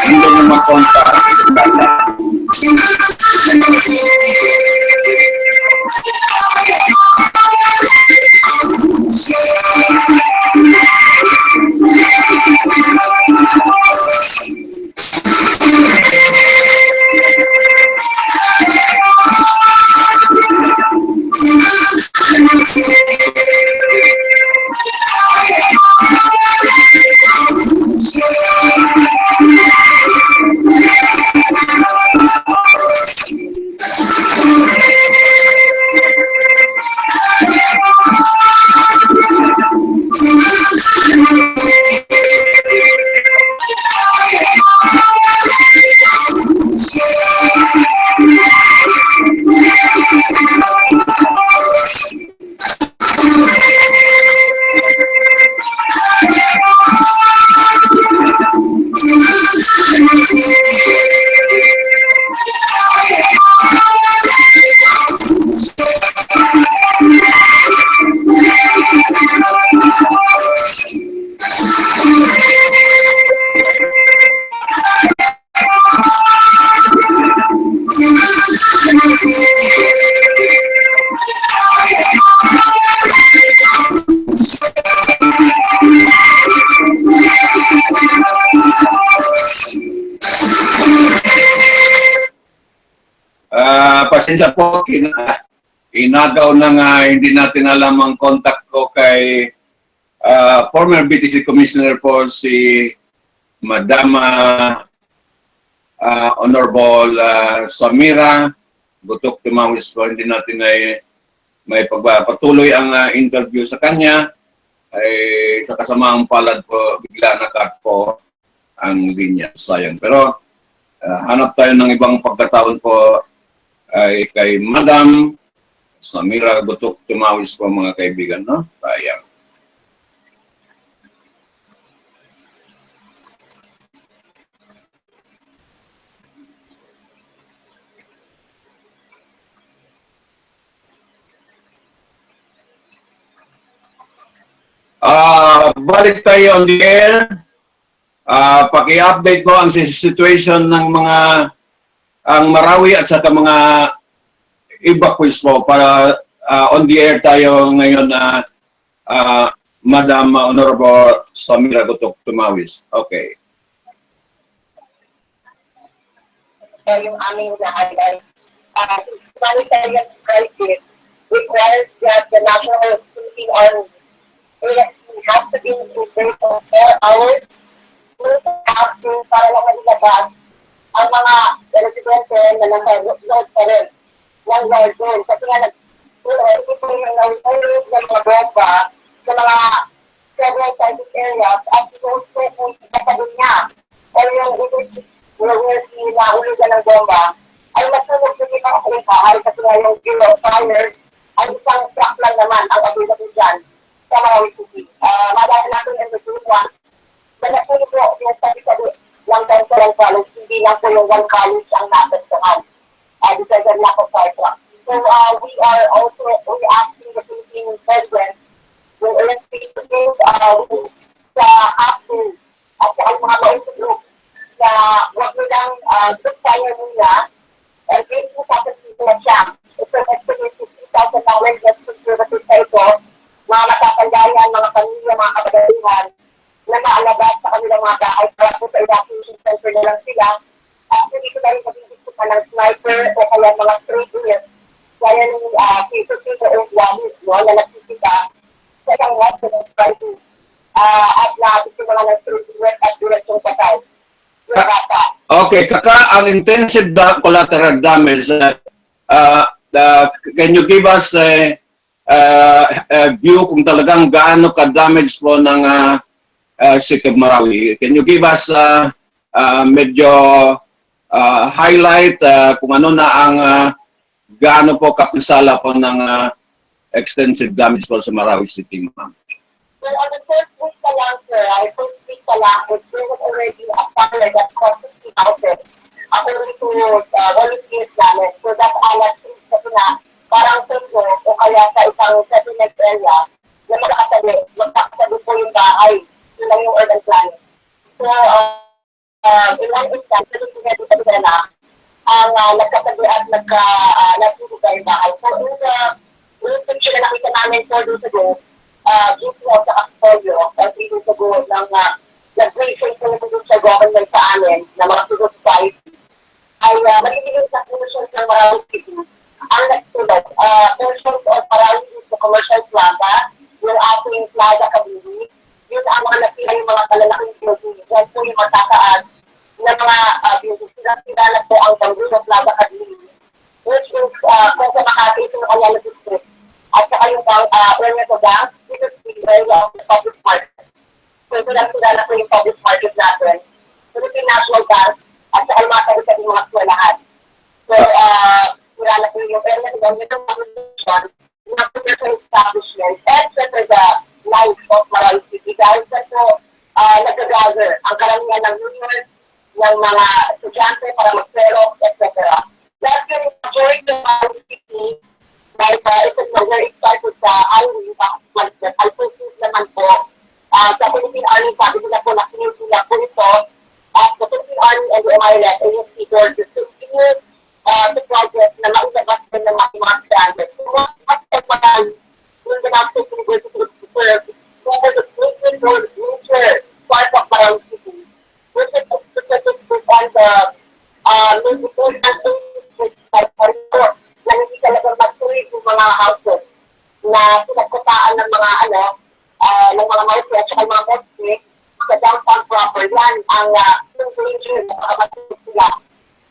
Hindi mo makontak. pasensya po, inagaw na nga hindi natin alam ang contact ko kay former BTC Commissioner po si Madam Honorable Samira Gutok Tumawis po. Hindi natin may pagpatuloy ang interview sa kanya. Ay sa kasamaang palad po, bigla na-cut po ang linya. Sayang. Pero hanap tayo ng ibang pagkataon po ay kay Madam Samira Gutok Tumawis po mga kaibigan. No? Sayang. Balik tayo on the air. Paki-update mo ang situation ng mga ang Marawi at saka mga evacuees po para on the air tayo ngayon na Madam Honorable Samira Gutok Tumawis. Okay. Yung aming nakalagay. Humanitarian crisis requires that the National Security Army have to be in place for 4 hours para lang malilabas ang mga residente na nasa-load pa rin ng garden. Kasi nga ito yung nag-always ng mga bomba sa mga several target areas at yung kung katabi niya o yung nahulugan ng bomba ay masunog din ang kanyang bahay kasi nga yung zero fire ay isang truck lang naman ang available dyan sa Marawi City. Madami natin ang nagtutuan na napuno po yung sabi-sabi lang tayo sa lang college, hindi lang po yung one college ang natatsakan because of lack of fire truck. So we are also asking the Philippine President yung electric sa acting at sa mga mausap group na huwag nilang good fire muna and please po sa na siya. Ito actually 50,000 dollars na conservative tayo po, mga matatandaan, mga pamilya, mga kabataluhan na maalabas sa kanilang mga bahay para po sa evacuation center na lang sila. Actually, ito na rin magiging pa ng sniper o kaya mga stray bullets. Kaya nung people o walis na nagsisita sa isang lot sa ng crisis at nakapit yung mga ng-stray bullet at direksyong patay. Okay, kaka, ang intensive collateral damage, can you give us a view kung talagang gaano ka-damage po ng City of Marawi? Can you give us medyo highlight kung ano na ang gaano po kapisala po ng extensive damage po sa Marawi City, ma'am? Well, on the first week pa lang, sir, first week pa lang, there was already a fire that caused 60,000 according to volunteers namin. So that alat kasi na parang sundo o kaya sa isang settlement area na magkakasabi po yung bahay. Yun lang yung urban planning. So, in one instance, kasi sinadito na ang nagkasabi at nagkakasabay bahay. So, yung picture na nakita namin 4 days ago, dito sa Actorio, 3 days ago, nag-briefing po sa government sa amin na mga civil society ay magiging sa portions ng Marawi City. Ang nagsulad, portions of Marawi sa commercial plaza, yung ating plaza Kabili, yun ang mga nakila yung mga kalalaking building. Yan po yung matataas na mga building. Sila po ang Tambulo Plaza Kabili, which is kung sa Makati, ito yung Ayala District. At saka yung area ko ba, dito sa area of the public market. So ito lang sila po yung public market natin. Philippine National Bank at sa almata rin mga lahat. So, wala na po yung area ko ba, ito mga commercial establishment and center the life of Marawi City. Dahil sa po, nag-gather ang karamihan ng union, ng mga estudyante para mag-serok, etc. Dahil yung majority of Marawi City, dahil ito very started sa Army, al-Pusis naman po, sa Philippine Army, sabi nila po na sinusila po ito, at the Philippine Army and the MILF ay yung figure to continue the project na maulabas din ng mga standards. So, at the time, yung ginagawa ko to serve, whether the future part of Marawi City, which is on the medical and pinagkutaan ng mga ng mga mafia at saka mga mosque sa downtown proper. Yan ang danger na makamatulog sila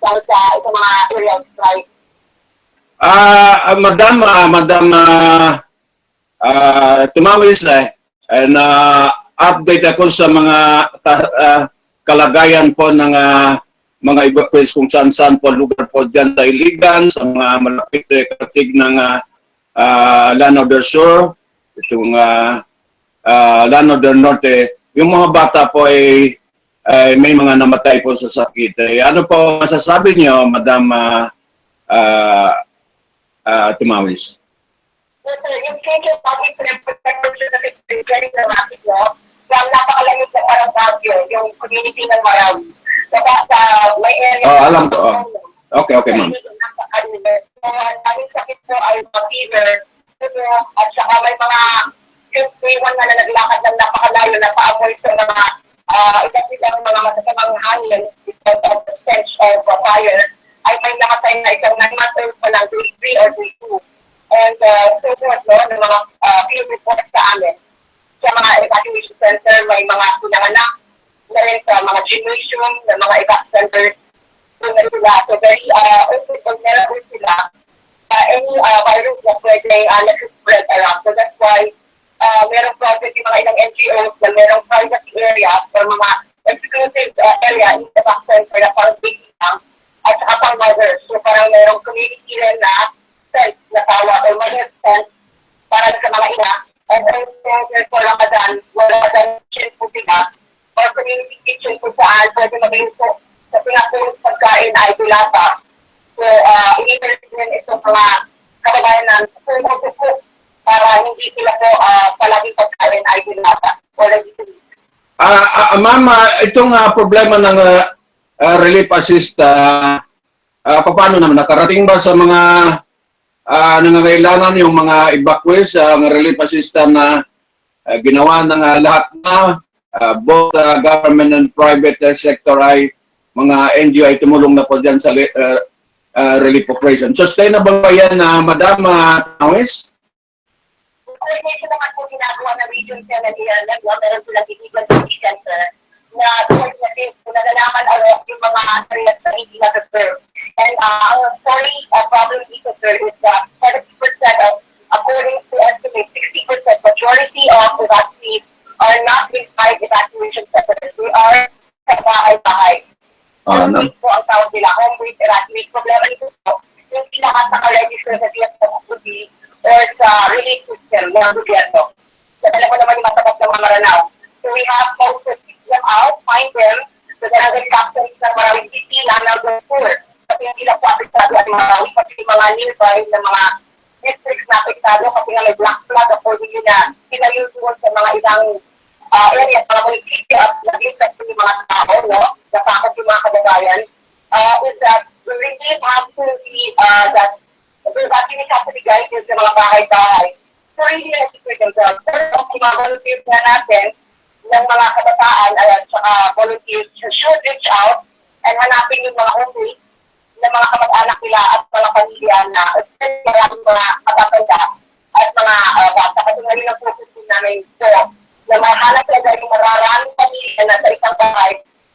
dahil sa itong mga areas, right? Madam tumawis na update ako sa mga kalagayan po ng mga evacuees kung saan po lugar po dyan sa Iligan, sa mga malapit katig ng Lanao del Sur, itong Lanao del Norte. Yung mga bata po ay may mga namatay po sa sakit. Ano po masasabi niyo, Madam Tumawis? Yes, sir. Yung case of public transportation na very dramatic, no? Yung napakalamig na parang Baguio, yung community ng Marawi. Saka sa may area... Alam ko. Okay, ma'am. Aming sakit po ay fever, at saka may mga iwan na naglakad ng napakalayo na paamoy sa mga iba't ibang mga masasamang hangin because of the stench of fire, ay may nakatay na isang 9-month-old pa ng grade 3 or grade 2. And so forth, no, ng mga field reports sa amin. Sa mga evacuation center, may mga pinanganak na rin sa mga gymnasium, ng mga evac centers. So very vulnerable sila. Any virus na pwedeng nag-spread around. So that's why merong project yung mga ilang NGOs na merong private areas or mga exclusive area in the back center na parang big lang at saka pang mothers. So parang merong community rin na sense na tawa or mother sense para sa mga ina. And also for Ramadan, wala kitchen po sila or community kitchen kung saan pwede magluto sa pinakulong pagkain ay dilata. So, i-interest din itong mga kababayan ng pumunto para hindi sila po palaging pagkain ay dilata. Ma'am, itong problema ng relief assist, paano naman? Nakarating ba sa mga nangangailangan yung mga evacuees, ang relief assistant na ginawa ng lahat na both government and private sector ay mga NGO ay tumulong na po dyan sa relief operation. Sustainable ba yan, Madam Nawis? Coordination naman po ginagawa ng Region 7 na meron silang Iligan Center na coordinating kung nalalaman yung mga areas na hindi na-serve. And ang story problem dito, sir, is that 70% of, according to estimate, 60% majority of evacuees are not inside evacuation centers. They are sa bahay-bahay. Home base po ang tawag nila, home base evacuate. Problema nito po, hindi lahat naka-register sa DSWD or sa relief system ng gobyerno. So, alam ko naman yung masagot ng mga Maranao. So, we have to pick them out, find them, so that ang captains ng Marawi City, Lanao del Sur. Kasi hindi lang po apektado at Marawi, kasi yung mga nearby na mga districts na apektado, kasi nga may black flag, according yun na pinayutuan sa mga ilang area, mga munisipyo at nag-impact yung mga tao, no? Natakot yung mga kababayan, is that we really have to be that we're actually have to be guided sa mga bahay-bahay. So really educate themselves. Pero kung mga volunteers na natin ng mga kabataan at saka volunteers should reach out and hanapin yung mga homeless na mga kamag-anak nila at mga pamilya na especially maraming mga katatanda at mga bata. Kasi ngayon ang focus namin po na mahanap talaga yung mararaming pamilya na sa isang bahay.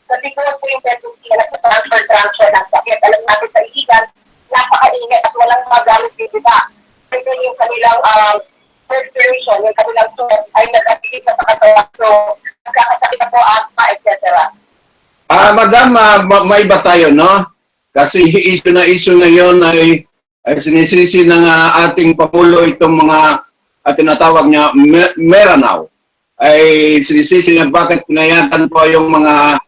Kasi kung po yung tendency na transfer ng sakit, alam natin sa Iligan, napakainit at walang magamit dito ba. Kasi yung kanilang perspiration, yung kanilang source ay nag-atigit na sa katawan. So, nagkakasakit na po asma, etc. Madam, may ba tayo, no? Kasi issue ngayon ay sinisisi ng ating Pangulo itong mga tinatawag niya Mindanao. Ay sinisisi niya bakit pinayatan po yung mga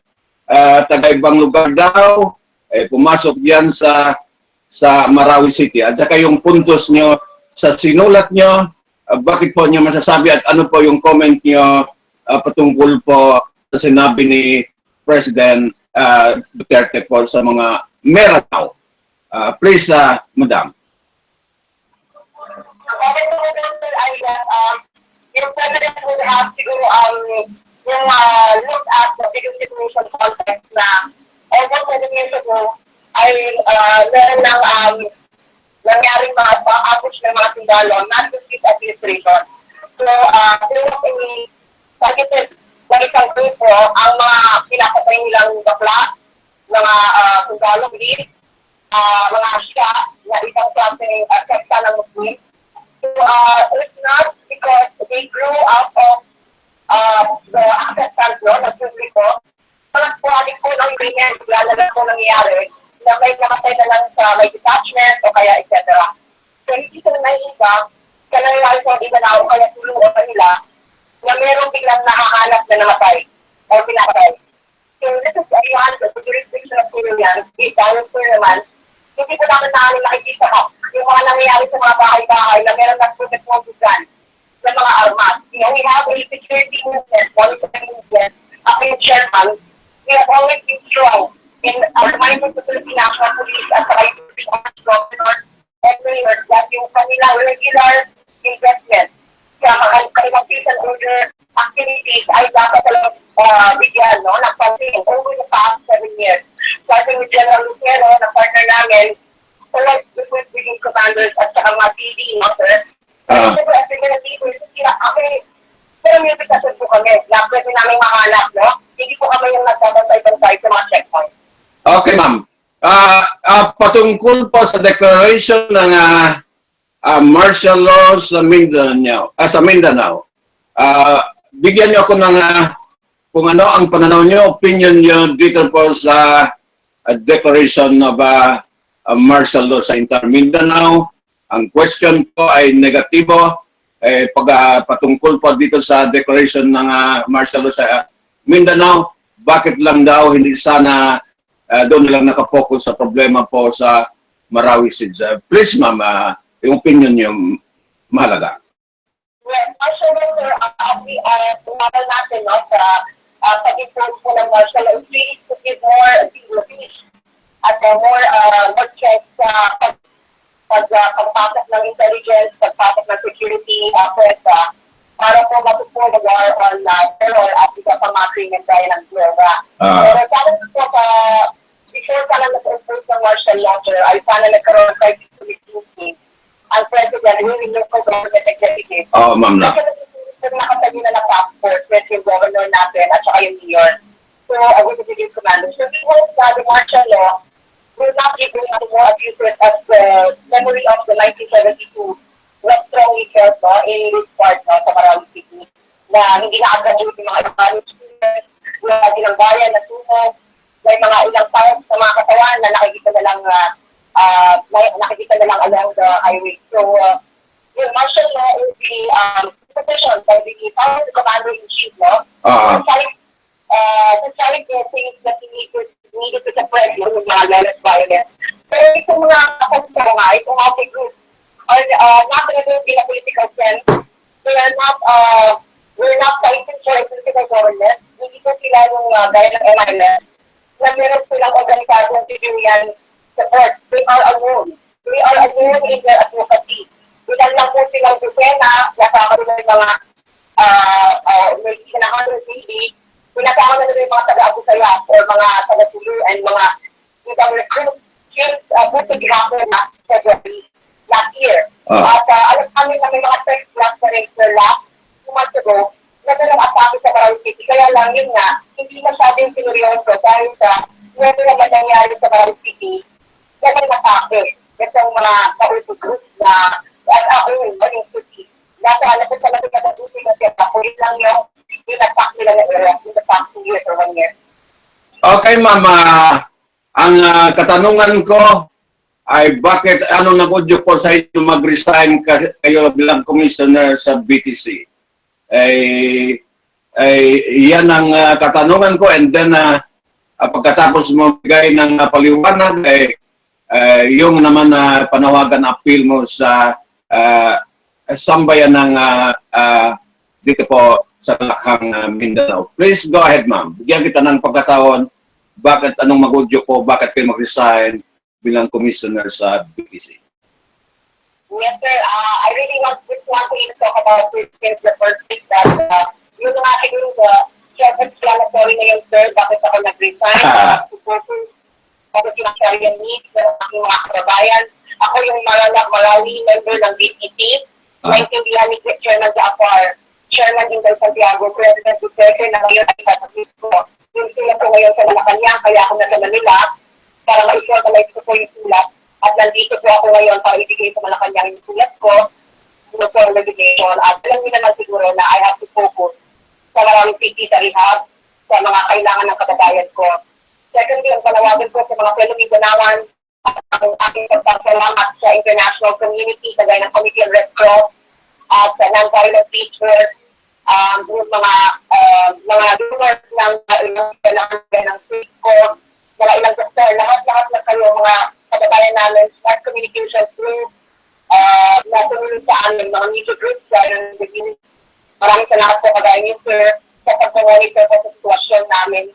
taga-ibang lugar daw ay pumasok diyan sa Marawi City. At saka yung puntos nyo sa sinulat nyo, bakit po nyo masasabi at ano po yung comment nyo patungkol po sa sinabi ni President Duterte po sa mga Mindanao. Please, Madam. Yung President will have siguro yung look at the bigger situation context na almost 7 years ago ay meron ng nangyaring mga average ng mga sundalo, not just Peace Administration. So, targeted na isang grupo ang mga pinapatay nilang bakla, mga sundalo, police, mga asya na isang klaseng sekta ng Muslim. So, it's not because they grew out of the acceptance ng publiko. Parang puwalig po ng ganyan, lalaga po nangyayari na may namatay na lang sa may detachment o kaya etc. So, hindi sila naiiba, kaya nangyayari sa Mindanao, kaya tulungan nila na merong biglang nakahanap na namatay o pinatay. So, this is beyond the jurisdiction of Syrian, dahil po naman, hindi ko naman nakikita yung mga nangyayari sa mga bahay-bahay na meron nag-protect mo dyan ng mga armas. You know, we have a security movement, monitoring movement, yung chairman, we have always been strong in reminding the Philippine National Police at saka yung Philippine Governor and mayors that yung kanilang regular investment sa kanilang peace and order activities ay dapat talagang bigyan, no, ng funding over the past 7 years. Starting with General Lucero, na partner namin, select different brigade commanders at saka mga PD, no, sir? Siyempre, as we're gonna be able to see pero may reputasyon po kami na pwede namin mahanap, no? Hindi po kami yung nagbabantay-bantay sa mga checkpoint. Okay, ma'am. Patungkol po sa declaration ng martial law sa Mindanao, bigyan niyo ako ng kung ano ang pananaw niyo, opinion niyo dito po sa declaration of martial law sa Mindanao. Ang question ko ay negatibo. Patungkol po dito sa declaration ng martial law sa Mindanao, bakit lang daw hindi sana doon lang nakafocus sa problema po sa Marawi Sids? Please, ma'am, yung opinion niyo mahalaga. Well, martial law, sir, tumagal natin, no, sa pag-impose po ng martial law, really to give more peace at more strength sa pagpasok ng intelligence, pagpasok ng security pwesta, para po matutuwa ng war on terror at isa pa mga krimen gaya ng droga. Pero sana po before sana nag-impose ng martial law, sir, ay sana nagkaroon ng crisis committee ang president, really local government executive. Ma'am na. Kasi nakatabi na task force with yung governor natin at saka yung mayor. So, with the brigade commander. So, we hope that the martial law will not be bringing up more abuses as the memory of the 1972 was strongly felt in this part sa Marawi City na hindi na-graduate yung mga ibang students, yung ilang bayan na sunog, may mga ilang tao sa mga katawan na nakikita na lang along the highway. So, yung martial law will be petitioned by the commander-in-chief, no? Decide the things that needed to suppress yung mga violence. Pero itong mga kapag-sama, itong mga group are not really in a political sense. We're not fighting for a political government. Hindi ko sila yung gaya ng MILF na meron silang organisasyon civilian support. They are alone. They are alone in their advocacy. Ilan lang po silang dupena, kasama nila yung mga may kinakaroon hindi, pinasama na nila yung mga taga-abusaya o mga taga-tuloy and mga ibang recruit since put together last February last year. At alam namin na may mga text blast na rin for last 2 months ago na atake sa Marawi City. Kaya lang yun nga, hindi masyadong sinuryoso dahil sa meron naman nangyari sa Marawi City na may atake. Itong mga ka-group na at ako yung city. Nasa alam ko sa labing natatusin kasi ako yun lang yung attack nila na area in the past 2 years or 1 year. Okay, ma'am. Ang katanungan ko ay bakit anong nag-udyo po sa inyo mag-resign kayo bilang commissioner sa BTC? Yan ang katanungan ko, and then pagkatapos mo bigay ng paliwanag, yung naman panawagan appeal mo sa sambayan ng dito po sa Lakhang Mindanao. Please go ahead, ma'am. Bigyan kita ng pagkataon. Bakit anong mag-udyo po? Bakit kayo mag-resign bilang commissioner sa BTC? Yes, sir. I really want to talk about this since the first week that yung mga siguro self-explanatory na yung sir, bakit ako nag-resign, bakit yung Syrian needs ng aking mga kababayan. Ako yung Marawi member ng BTC. naintindihan ni Chairman Jaafar, Chairman Inday Santiago, President Duterte na ngayon ay tatapos ko. Yung sila ko ngayon sa Malacanang, kaya ako nasa Manila para ma-isolate ko po yung sulat. At nandito po ako ngayon para ibigay sa Malacanang yung sulat ko, for litigation. At alam niyo naman siguro na I have to focus sa maraming PT sa rehab, sa mga kailangan ng kababayan ko. Secondly, ang panawagan ko sa mga fellow Mindanaoan, ang aking pagpasalamat sa international community, kagaya ng Committee on Red Cross, at sa non-violent teachers, yung mga donors ng ilang kailangan ng street court, mga ilang doktor, lahat na kayo, mga kababayan namin, smart communication group, na tumulong sa amin, mga media groups, gaya ng beginning. Maraming salamat po kagaya niyo, sir, sa pag-monitor po sa sitwasyon namin,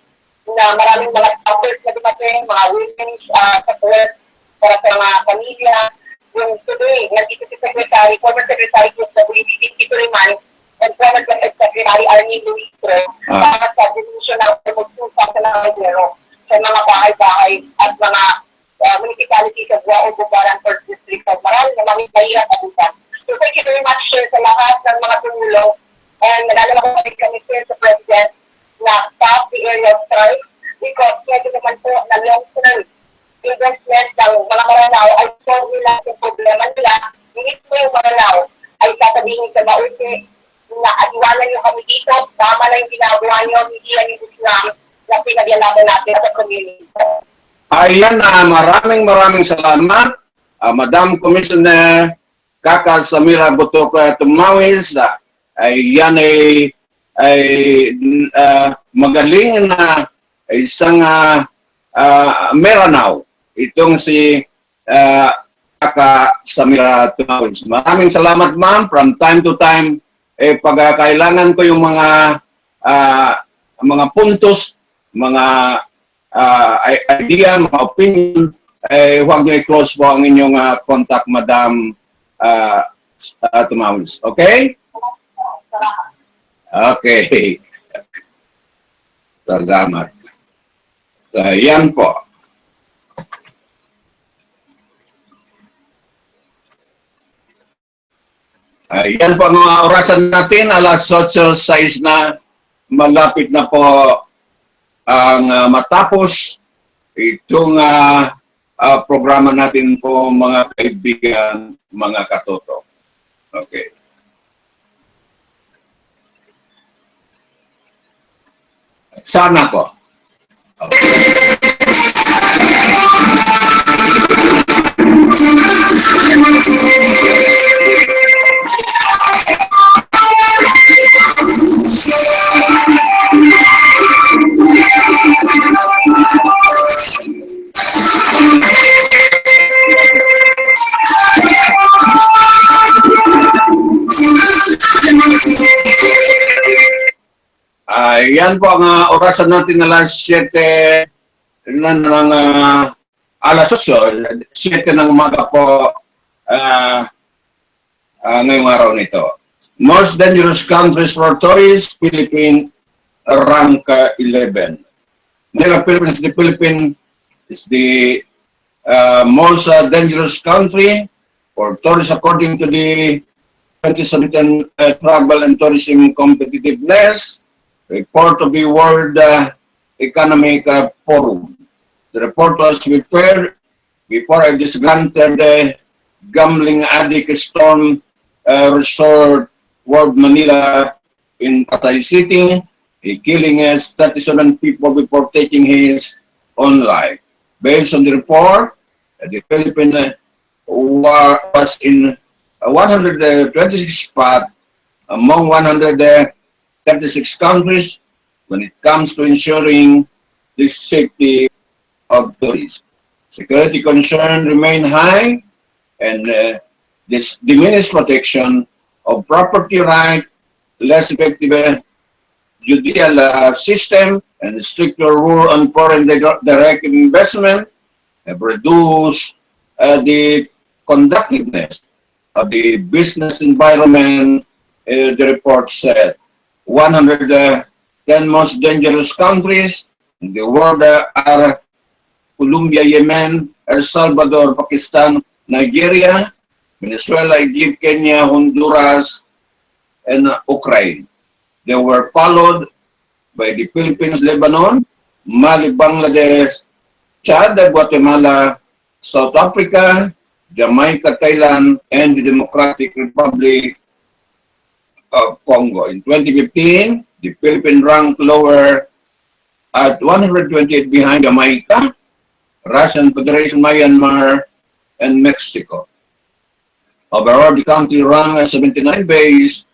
na maraming mga offers na dumating, mga women's support para sa mga pamilya. Yung today, nandito si Secretary, former Secretary of the WBD, Tito Riman, and former Secretary Arnie Luistro, para sa delusion ng pagpunta sa Nangagero sa mga bahay-bahay at mga municipality sa Buao, Bubaran, First District. Maraming mahirap at usan. So thank you very much, sir, sa lahat ng mga tumulong. And nalalaman ko kami, sir, sa President, na stop the area of strike because pwede naman po na long-term investment ng mga Maranao ay solve nila yung problema nila. Hindi po yung Maranao ay sasabihin sa Maute na adiwanan nyo kami dito, tama na yung ginagawa nyo, hindi yan yung Islam na pinagyalaban natin sa community. Ayan, maraming salamat, Madam Commissioner Kaka Samira Botok Tumawis. Yan ay magaling na isang Maranao. Itong si Kaka Samira Tumawis. Maraming salamat, ma'am. From time to time, pagkakailangan ko yung mga puntos, mga idea, mga opinion, huwag nyo i-close po ang inyong contact, Madam Tumawis. Okay? Okay. Salamat. Yan po. Yan po ang orasan natin. Alas 8:06 na, malapit na po ang matapos itong programa natin po, mga kaibigan, mga katoto. Okay. Sana po. Yan po ang orasan natin na alas 7 ng alas 8, 7 ng umaga po ngayong araw nito. Most dangerous countries for tourists, Philippines rank 11. The Philippines is the most dangerous country for tourists according to the 2017 Travel and Tourism Competitiveness Report of the World Economic Forum. The report was prepared before I just granted the gambling addict storm resort World Manila in Pasay City, killing 37 people before taking his own life. Based on the report, the Philippines was in 126 spot among 136 countries when it comes to ensuring the safety of tourists. Security concerns remain high, and this diminished protection of property rights, less effective judicial system, and stricter rule on foreign direct investment have reduced the conductiveness of the business environment. The report said 110 most dangerous countries in the world are Colombia, Yemen, El Salvador, Pakistan, Nigeria, Venezuela, Egypt, Kenya, Honduras, and Ukraine. They were followed by the Philippines, Lebanon, Mali, Bangladesh, Chad, Guatemala, South Africa, Jamaica, Thailand, and the Democratic Republic of Congo. In 2015, the Philippines ranked lower at 128 behind Jamaica, Russian Federation, Myanmar, and Mexico. Overall, the country ranked at 79 base,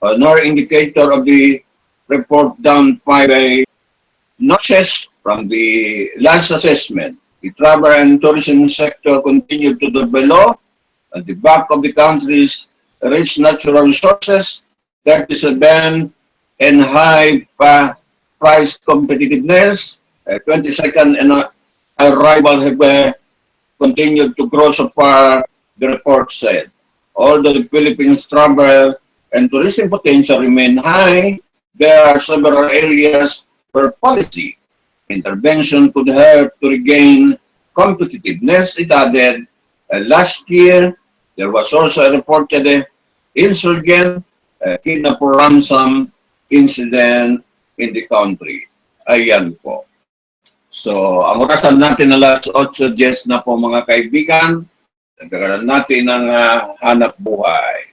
another indicator of the report down 5 notches from the last assessment. The travel and tourism sector continued to develop at the back of the country's rich natural resources, 37 and high price competitiveness. 22nd and arrival have continued to grow so far, the report said. Although the Philippines travel and tourism potential remain high, there are several areas where policy intervention could help to regain competitiveness. It added, last year, there was also a reported insurgent kidnap or ransom incident in the country. Ayan po. So, ang orasan natin alas 8:10 na po mga kaibigan. Nagkaroon natin ng hanap buhay.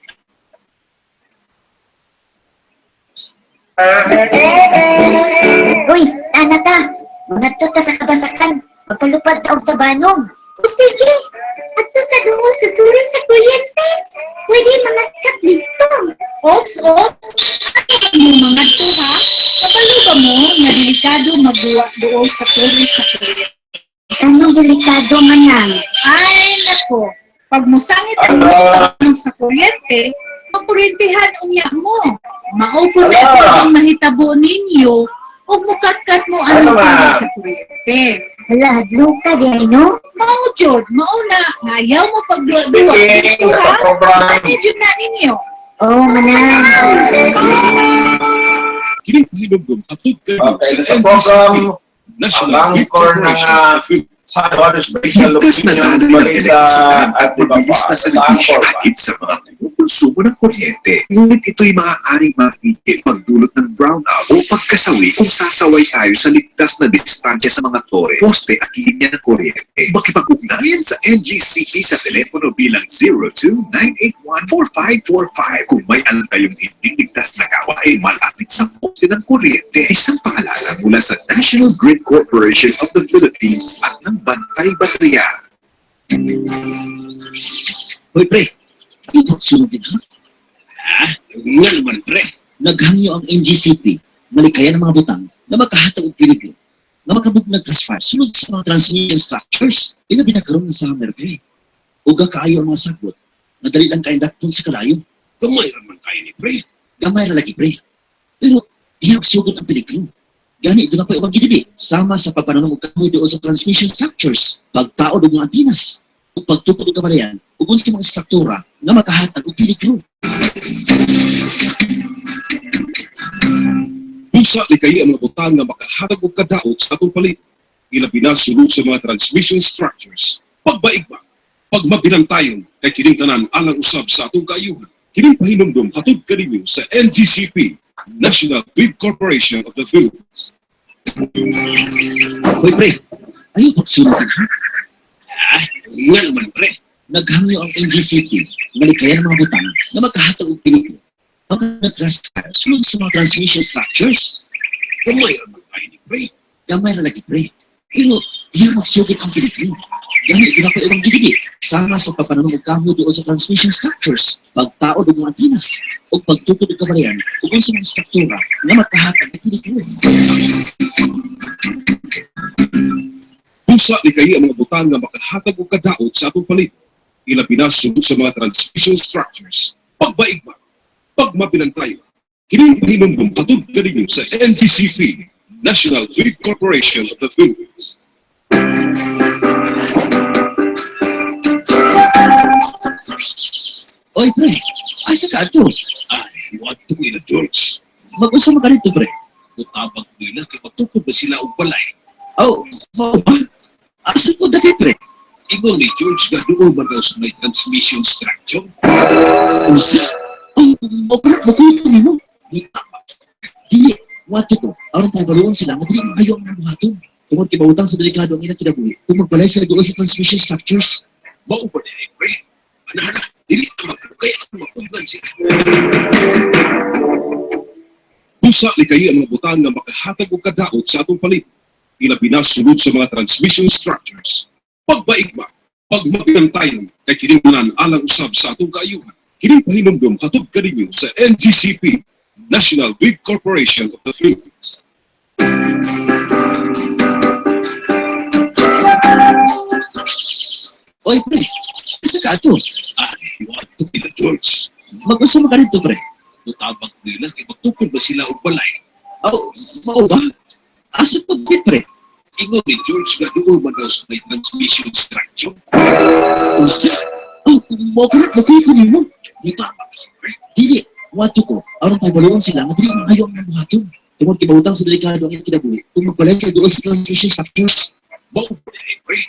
Uy, anata, mga tuta sa kabasakan, magpalupad ta og tabanog. O sige, at tuta doon sa turis sa kuryente. Pwede mga kat dito. Ops, ano mo mga to ha? Kapalo ba mo na delikado magbuwa doon sa tuloy sa kuryente? Anong delikado nga nan? Ay, nako. Pag musangit ang mga sa kuryente, makuryentihan unya mo. Maupo na pwedeng mahitabo ninyo o mukatkat mo ang tuloy sa kuryente. Hala, hadlo ka di no? Mao jud, mauna, ngayaw mo pagduwa dito ha? Ano jud na ninyo? Oh, manan. Kini pahinumdum atod kayo Okay, sa sa program, National ang Grid core ng Corporation of the Philippines. Water Special Ligtas na Opinion, talo ng balita elektrisidad at at mabilis na sa Angkor ba? hatid sa mga kumukonsumo ng kuryente. Ngunit ito'y maaaring matigil pagdulot ng brownout o pagkasawi kung sasaway tayo sa ligtas na distansya sa mga tore, poste at linya ng kuryente. Makipag-ugnayan sa NGCP sa telepono bilang 02-981-4545 kung may alam kayong hindi ligtas na gawain malapit sa poste ng kuryente. Isang paalala mula sa National Grid Corporation of the Philippines at ng Bantay Baterya. Hoy, pre. Ano ba sunodin, ha? Nga naman, pre. Naghangyo ang NGCP, malikayan ng mga butang na makahatag og peligro, na makabugnag classifier sunod sa mga transmission structures. Ilabi na karoon ng summer, pre. Uga kaayo ang mga sagot, madali lang kain dakton sa kalayo. Kamay raman tayo ni pre. Gamay ra lagi, pre. Pero, iyang sugod ang peligro. Gani, ito na pa ibang gidili, sama sa pagpananong og kahoy doon sa transmission structures, pagtaod og mga antinas, o pagtupod og kamalayan, ug sa mga struktura na makahatag og peligro. Busa ni kayo ang mga butang nga makahatag og kadaot sa atong palit. Ilabi na sulod sa mga transmission structures. Pagbaigma, pagmabinantayon kay kining tanan alang usab sa atong kaayuhan. Kining pahinumdum hatod kaninyo sa NGCP, National Grid Corporation of the Philippines. Hoy, pre, ayaw pagsunodin, ha? Nga naman, pre. Naghangyo ang NGCP, malikayan ng mga butang na makahatag og peligro, mga nag-classifier sunod sa mga transmission structures. Kamay raman tayo ni pre. Gamay ra lagi, pre. Pero, iyang magsugod ang peligro. Gani, ito na pa ibang gidili, sama sa pagpananong og kahoy doon sa transmission structures, pagtaod og mga antinas, o pagtupod og kamalayan, ug sa mga struktura na makahatag og peligro. Busa ni kayo ang mga butang nga makahatag og kadaot sa atong palit. Ilabi na sulod sa mga transmission structures. Pagbaigma, pagmabinantayon. Kining pahinumdum hatod kaninyo sa NGCP, National Grid Corporation of the Philippines. Oy, pre, asa ka ato? Ay, what to in adults? Mag-usa mo ka rito, pre. Kutabang nila kay patupod ba sila og balay? Oh, ba? Asa ko dati, pre? Ingon ni George nga doon ba daw sa may transmission structure? Usa? Oh, makuha mo. Dili, wato ko. Aron pagbaluan sila, madali maayo ang nabuhaton. Tungod kibautang sa delikado ang ilang kinabuhi, kung magbalay sila doon sa transmission structures. Mao pa din, pre. Ana, dili na magkukay at makugan sila. Busa ni kayo ang mga butang nga makahatag og kadaot sa atong palibot. Ilabi na sulod sa mga transmission structures. Pagbaigma, pagmapinantayon, kay kiningnan alang usab sa atong kaayuhan. Kining pahinumdum katog kaninyo sa NGCP, National Grid Corporation of the Philippines. Oy, pre, isa ka ato. Iwan to kila George. Mag-usama ka rito, pre. Mutabang nila kay magtukod ba sila og balay? Oh, mao ba? Asa pagbit, pre? Ingon ni George nga doon ba daw sa may transmission structure? Usa? Oh, makuha mo. Mutabang ka sa pre. Dili, wato ko. Aron pagbaluan sila, madali maayo ang nabuhaton. Tungod kibautang sa delikado ang ilang kinabuhi, kung magbalay sila doon sa transmission structures. Mao pa din, pre.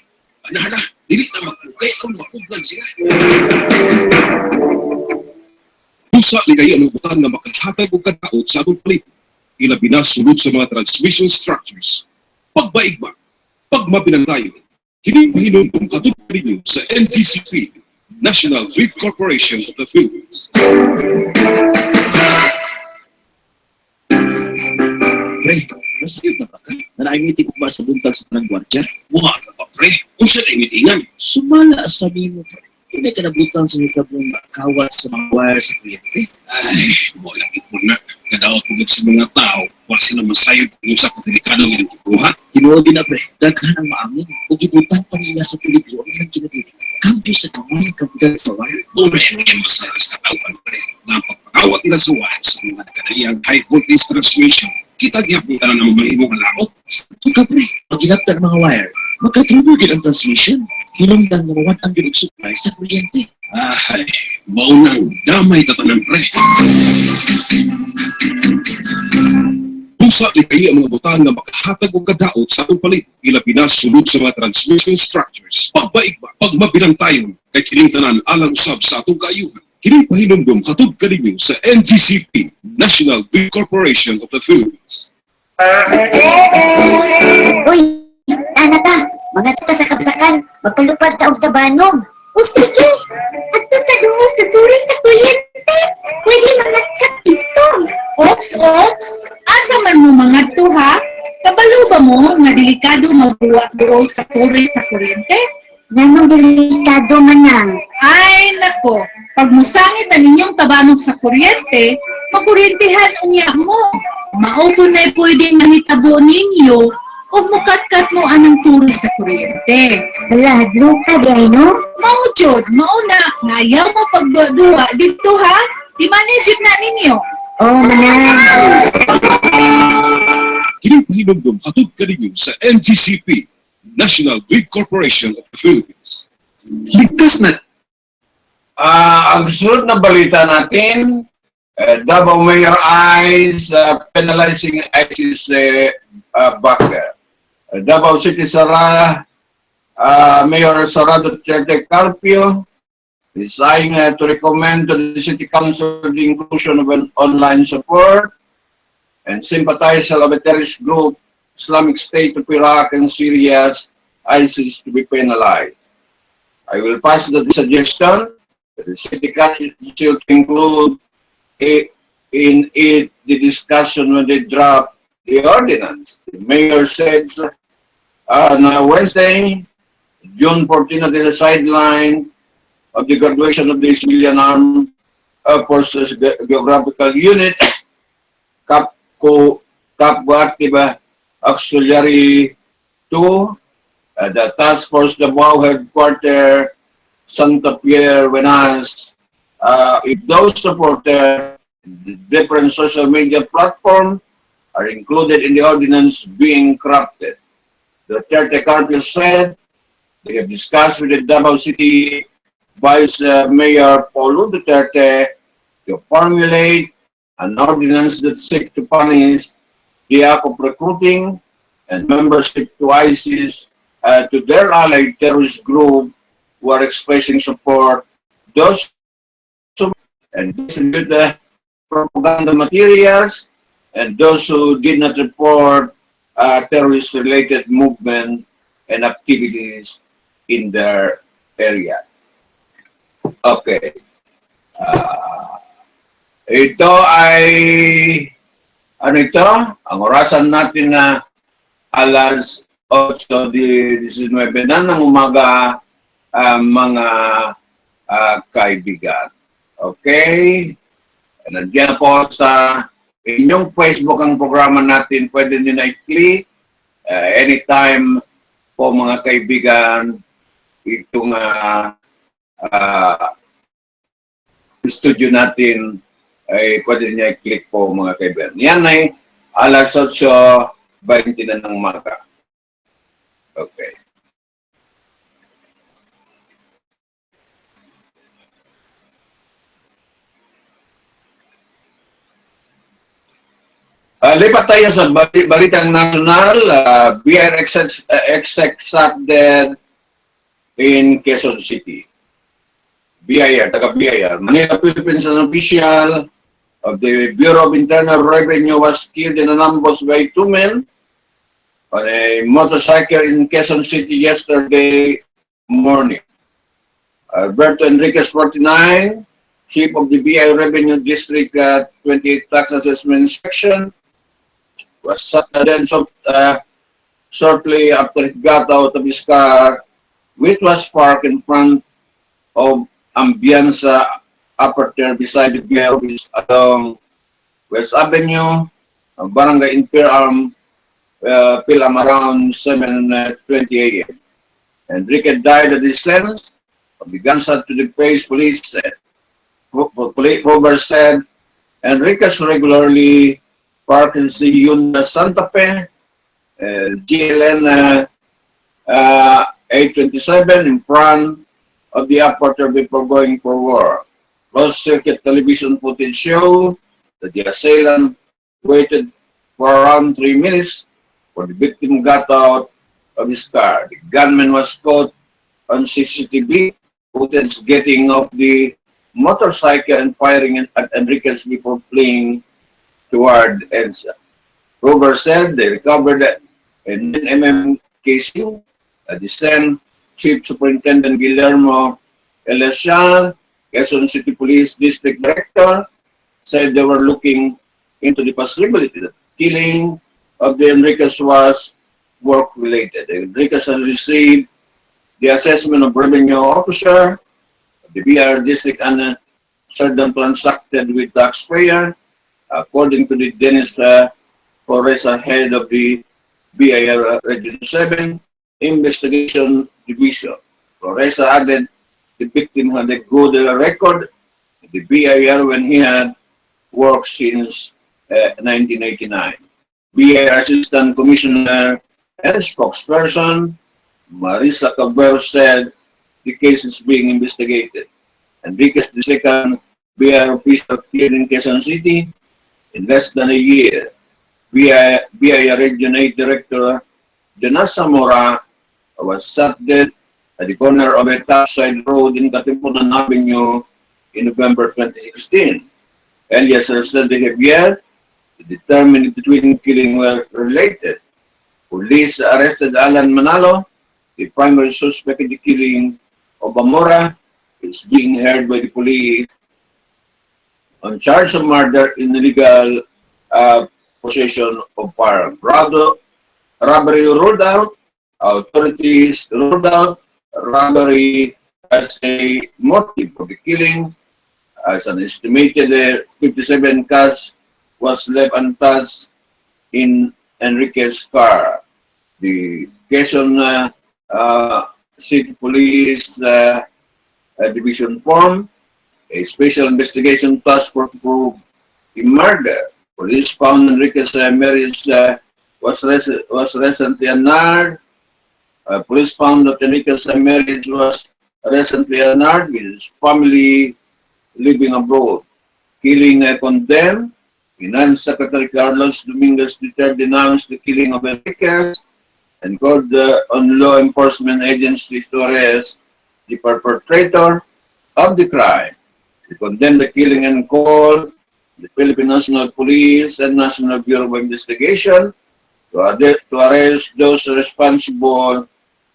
Ana, dili na magkukay ang makugan sila. Busa ni kayo ang butang nga makahatag og kadaot sa atong palibot. Ilabi na sulod sa mga transmission structures. Pagbaigma, pagmapinantayon, kining pahinumdum katug kaninyo sa NGCP, National Grid Corporation of the Philippines. Pre, masakit na ba ka? Nanaimiti ko ba sa buntag sa tanang gwardya? Wa na ba, pre? Unsa na imitingan? Sumala sa mo, pre. Hindi ka nabutan sa mga kabong kawat sa mga wire sa kliyente. Ay, wala ito na. Kadaot mo sa mga tao, wala sila masayod kung sa katilikano ng kibuhat. Tinuod din na, pre. Daghan ang maangin. O gibutang pa nila sa Pilipino ang ilang kinabuhi. Kampi sa kamay, kampigan sa wire. Ure mo yung masalas katawan, pre. Napapakawat nila sa wire sa mga kanayang high voltage transmission. Kita giyaputan na ng mahimong alaot. Ito ka, pre. Pag inaptan ang mga wire, magkatulog din ang transmission. Hinungdan na mawat ang binog supply sa kuryente. Ay, maunang damay tatanan, pre. Busa ni kayo ang mga butang nga makahatag og kadaot sa atong palibot. Ilabi na sulod sa mga transmission structures. Pagbaigma, pagmapinantayon, kay kining tanan alang usab sa atong kaayuhan. Kining pahinumdum katug kaninyo sa NGCP, National Grid Corporation of the Philippines. Uy, ana ta, mga tuta sa kapsakan, magpalupad ta og tabanog. O sige, ato ta doon sa turis sa kuryente. Pwede mga kapito. Ops. Asa man mo mga tuha? Kabalo ba mo nga delikado magbuwa doon sa turis sa kuryente? Nanong delikado manang. Ay, nako. Pag musangit ang inyong tabanog sa kuryente, makuryentihan unya mo. Maupo na'y pwedeng mahitabo ninyo o mukatkat mo anang turis sa kuryente. Ala, hadlo ka di ay no? Maujod, mauna, nga ayaw mo pagduwa dito ha? I-manage na ninyo. Oh, manang. Kining pahinumdum katug kaninyo sa NGCP, National Grid Corporation of the Philippines. Ligtas na Ang sunod na balita natin, Davao Mayor eyes penalizing ISIS backer. Davao City Mayor Sara Duterte Carpio is eyeing to recommend to the City Council the inclusion of an online support and sympathize with terrorist group Islamic State of Iraq and Syria's ISIS to be penalized. I will pass the suggestion that the City Council to include in it the discussion when they draft the ordinance. The mayor said on Wednesday, June 14, at the sideline of the graduation of the Civilian Armed Forces Geographical Unit, Capco Active Auxiliary 2, the Task Force Davao Headquarters, Santa Pierre, Venas, if those supported the different social media platforms are included in the ordinance being crafted. Duterte Carpio said they have discussed with the Davao City Vice Mayor Paulo Duterte to formulate an ordinance that seeks to punish the act of recruiting and membership to ISIS to their allied terrorist group who are expressing support. Those who and distribute the propaganda materials, and those who did not report terrorist-related movement and activities in their area. Okay. Ito ay, ano ito? Ang orasan natin na alas 8:19 na ng umaga, mga kaibigan. Okay? Nandiyan po sa inyong Facebook ang programa natin. Pwede nyo na i-click anytime po mga kaibigan. Itong studio natin ay pwede nyo i-click po mga kaibigan. Yan ay alas 8:20 na ng umaga. Okay. Lipat tayo sa balitang national. BIR executed in Quezon City. BIR, taga-BIR. Manila, Philippines, an official of the Bureau of Internal Revenue was killed in an ambush by two men on a motorcycle in Quezon City yesterday morning. Alberto Enriquez, 49, Chief of the BIR Revenue District 28 Tax Assessment Section, was shot then shortly after he got out of his car, which was parked in front of Ambianza Aperture beside the BIR office along West Avenue, Barangay Imperial, Pilam around 7:20 a.m. Enrique died at the scenes of the gunshot to the face, police said. Robert said Enriquez regularly parked in the Hyundai Santa Fe, GLN 827 in front of the aperture before going for work. Closed-circuit television footage showed that the assailant waited for around 3 minutes for the victim got out of his car. The gunman was caught on CCTV footage getting off the motorcycle and firing at Enriquez before fleeing toward EDSA. Robert said they recovered a 9mm casing. At the scene, Chief Superintendent Guillermo Elesian, Quezon City Police District Director, said they were looking into the possibility that killing of the Enriquez was work-related. Enriquez has received the assessment of revenue officer, the BIR district, and certain transacted with taxpayer, according to the Dennis Flores, head of the BIR Region 7 Investigation Division. Flores added the victim had a good record at the BIR when he had worked since 1989. BIR Assistant Commissioner and spokesperson Marisa Cabrero said the case is being investigated. Enriquez, the second BIR official here in Quezon City in less than a year. BIR Region 8 Director Jonas Zamora was shot dead at the corner of a topside road in Katipunan Avenue in November 2016. Elias arrested the Javier to determine if the twin killing were related. Police arrested Alan Manalo, the primary suspect in the killing of Amora. Is being heard by the police on charge of murder in illegal possession of firearms. Robbery ruled out. Authorities ruled out robbery as a motive for the killing, as an estimated 57 cash was left untouched in Enriquez's car. The Quezon City Police Division formed a special investigation task force to prove the murder. Police found Enriquez's marriage was recently annulled. Police found that Enriquez's marriage was recently annulled with his family living abroad. Killing condemned. Finance Secretary Carlos Dominguez III denounced the killing of Enriquez and called on law enforcement agencies to arrest the perpetrator of the crime. We condemn the killing and call the Philippine National Police and National Bureau of Investigation to arrest those responsible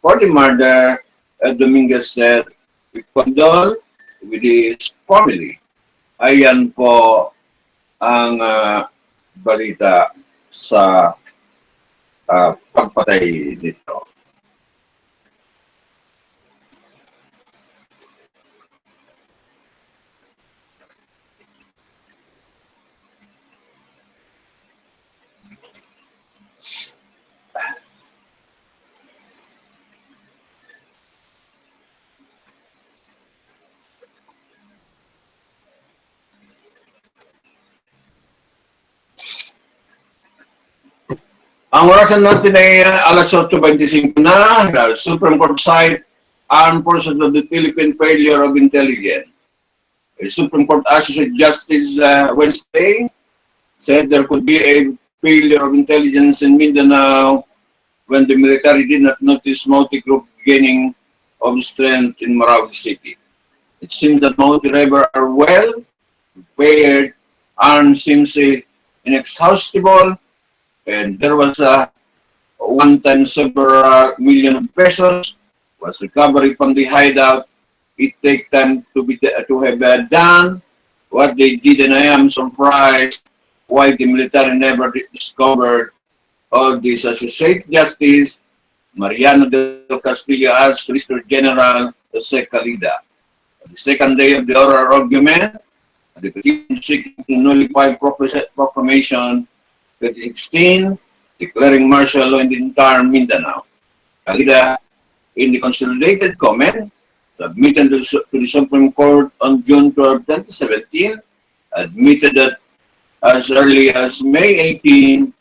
for the murder, Dominguez said. We condole with his family. Ayan po ang balita sa pagpatay nito. Ang orasan natin ay alas 8:25 na. The Supreme Court cite Armed Forces of the Philippine failure of intelligence. A Supreme Court Associate Justice Wednesday said there could be a failure of intelligence in Mindanao when the military did not notice Mauti group gaining of strength in Marawi City. It seems that Mauti rebels are well prepared, arms seems inexhaustible, and there was a one-time several million pesos was recovery from the hideout. It takes time to have done what they did, and I am surprised why the military never discovered all this. Associate Justice Mariano del Castillo asked Solicitor General Jose Calida. On the second day of the oral argument, the petition seeking to nullify proclamation 2016 declaring martial law in the entire Mindanao. Calida, in the consolidated comment submitted to the Supreme Court on June 12, 2017, admitted that as early as May 18,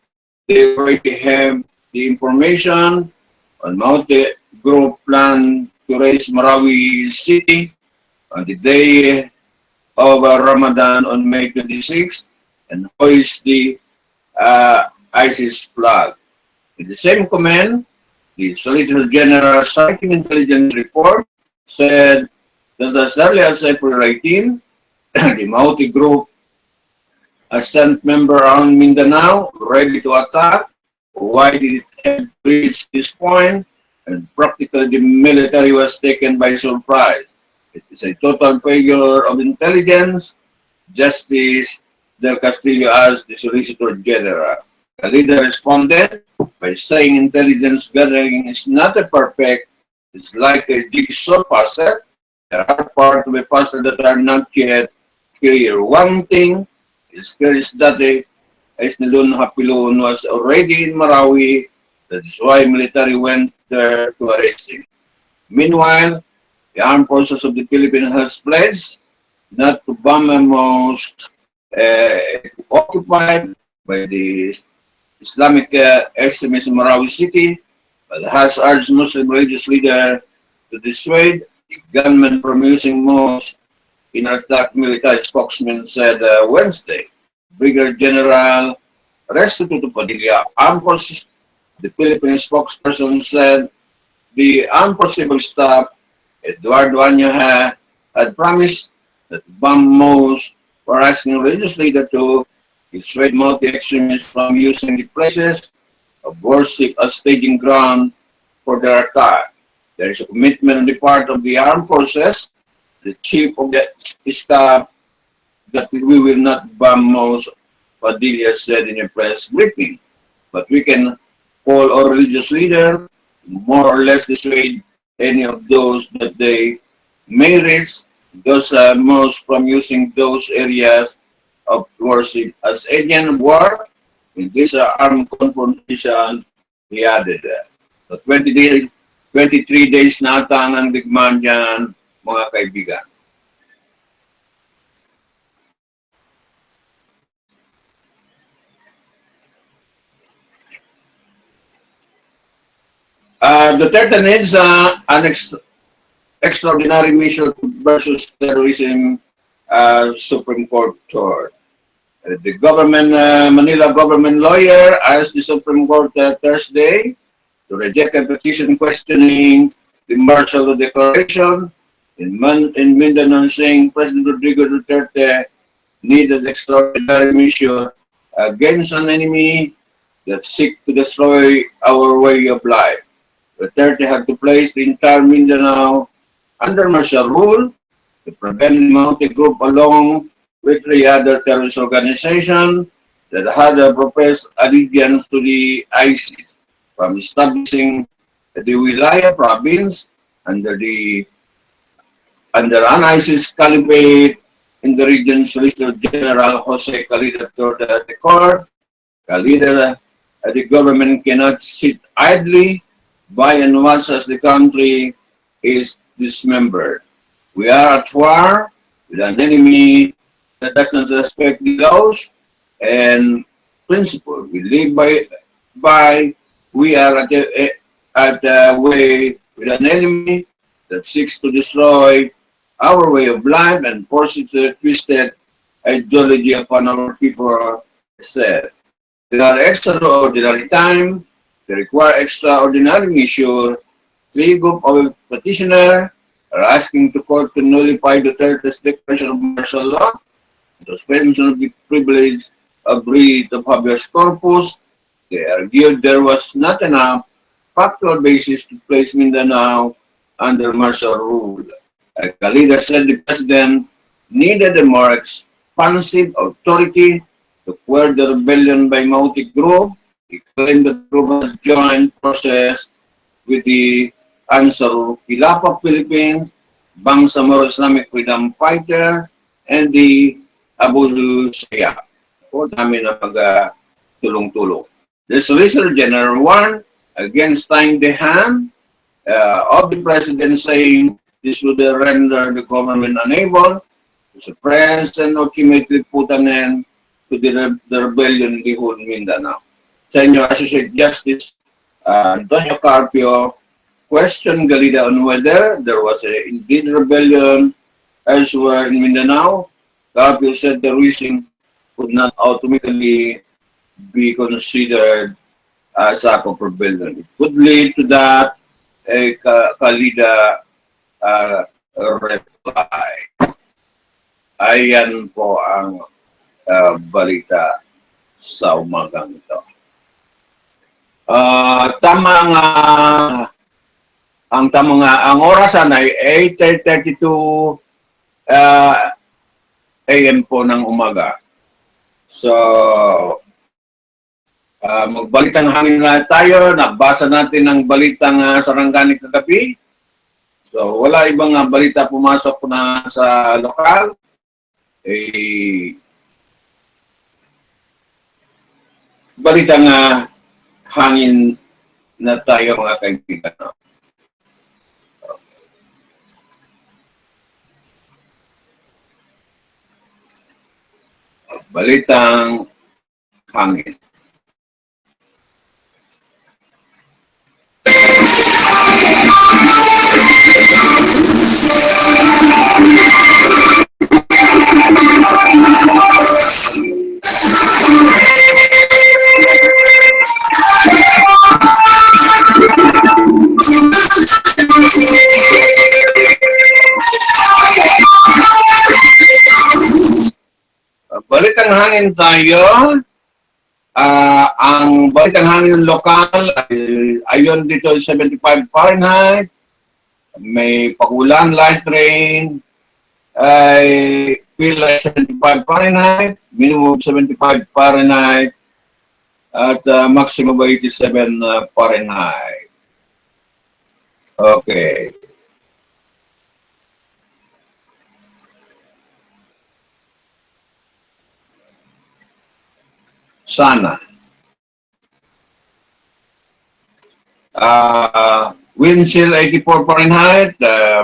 they already have the information on Mauti Group plan to raise Marawi City on the day of Ramadan on May 26 and hoist the ISIS flag. In the same comment, the Solicitor General citing intelligence report said that as early as April 18, the Mauti Group has sent members around Mindanao ready to attack. Why did it have reached this point? And practically the military was taken by surprise. It is a total failure of intelligence. Justice Del Castillo asked the Solicitor General. Calida responded by saying intelligence gathering is not a perfect, it's like a jigsaw puzzle. There are parts of a puzzle that are not yet clear. One thing is clear is that the Aisnilun Hapilon was already in Marawi. That is why military went there to arrest him. Meanwhile, the Armed Forces of the Philippines has pledged not to bomb the most occupied by the Islamic extremists in Marawi City, but has urged Muslim religious leaders to dissuade the gunmen from using most in attack, military spokesman said Wednesday. Brigadier General Restituto Padilla, Armed Forces, the Philippine spokesperson said the Armed Forces staff, Eduardo Anya, had promised that bomb most were asking religious leaders to dissuade multi-extremists from using the places of worship as staging ground for their attack. There is a commitment on the part of the armed forces, the chief of the staff, that we will not bomb most, Padilla said in a press briefing. But we can call our religious leader, more or less dissuade any of those that they may risk those most from using those areas of worship as agent of war in this armed confrontation, he added. So 23 days na ata ang digmaan dyan, mga kaibigan. Duterte needs an extraordinary measure versus terrorism Supreme Court court. The Manila government lawyer asked the Supreme Court Thursday to reject a petition questioning the martial declaration in Mindanao, saying President Rodrigo Duterte needed extraordinary measure against an enemy that seek to destroy our way of life. Duterte had to place the entire Mindanao under martial rule to prevent the Mountain Group along with the other terrorist organizations that had professed allegiance to the ISIS from establishing the Wilaya province under an ISIS caliphate in the region. Solicitor General Jose Calida told the court, Calida, the government cannot sit idly by and watch as the country is dismembered. We are at war with an enemy that does not respect the laws and principles we live by. We are at a way with an enemy that seeks to destroy our way of life and forces a twisted ideology upon our people, said. There are extraordinary times. They require extraordinary measures. Three groups of petitioners are asking the court to nullify Duterte's declaration of martial law, suspension of the privilege of writ of habeas corpus. They argued there was not enough factual basis to place Mindanao under martial rule. Calida said the president needed a more expansive authority to quell the rebellion by Mountain Group. He claimed that the group has joined process with the Ansar Khilafah Philippines, Bangsamoro Islamic Freedom Fighter, and the Abu Sayyaf. O dami na mag-tulong-tulong. The Solicitor General warned against tying the hand of the president, saying this would render the government unable to suppress and ultimately put an end to the rebellion in the whole Mindanao. Senior Associate Justice Antonio Carpio questioned Galida on whether there was indeed rebellion elsewhere in Mindanao. Carpio said the reason could not automatically be considered as act of rebellion. It could lead to that Galida reply. Ayan po ang balita sa umagang ito. Ang orasan ay 8:32 AM po ng umaga. So, magbalitang hangin na tayo. Nabasa natin ang balitang sarangani kagabi. So, wala ibang balita pumasok na sa lokal. Balitang hangin na tayo mga kaibigan. Balitang hangin. Balitang hangin tayo. Ang balitang hangin lokal ay ayon dito 75 Fahrenheit. May pagulan, light rain ay feel like 75 Fahrenheit, minimum 75 Fahrenheit at maximum 87 Fahrenheit. Okay. Sana. Wind chill 84 Fahrenheit,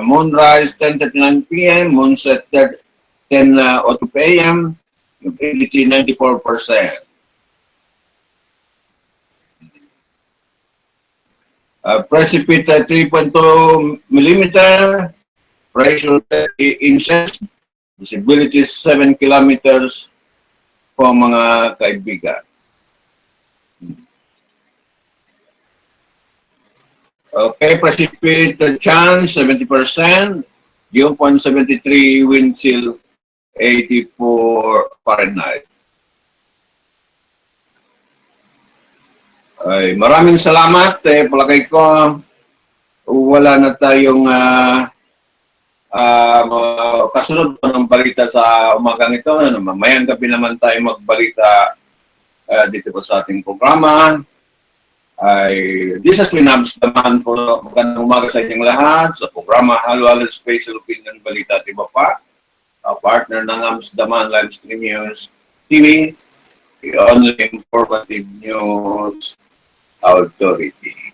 moonrise 10:39 p.m., moonset 10:02 p.m., humidity 94%. Precipitate 3.2 millimeter, pressure 30 inches, visibility 7 kilometers po mga kaibigan. Okay, precipitate chance 70%, dew point 73, wind chill 84 Fahrenheit. Ay, maraming salamat. Palagay ko wala na tayong kasunod pa ng balita sa umagang ito. Mamayang gabi naman tayo magbalita dito po sa ating programa. This has been Absdamahan po. Magandang umaga sa inyong lahat sa programa Halo-Halo Special Opinion Balita at iba pa. Partner ng Absdamahan'Slive-Stream News Tv, the only informative news authority.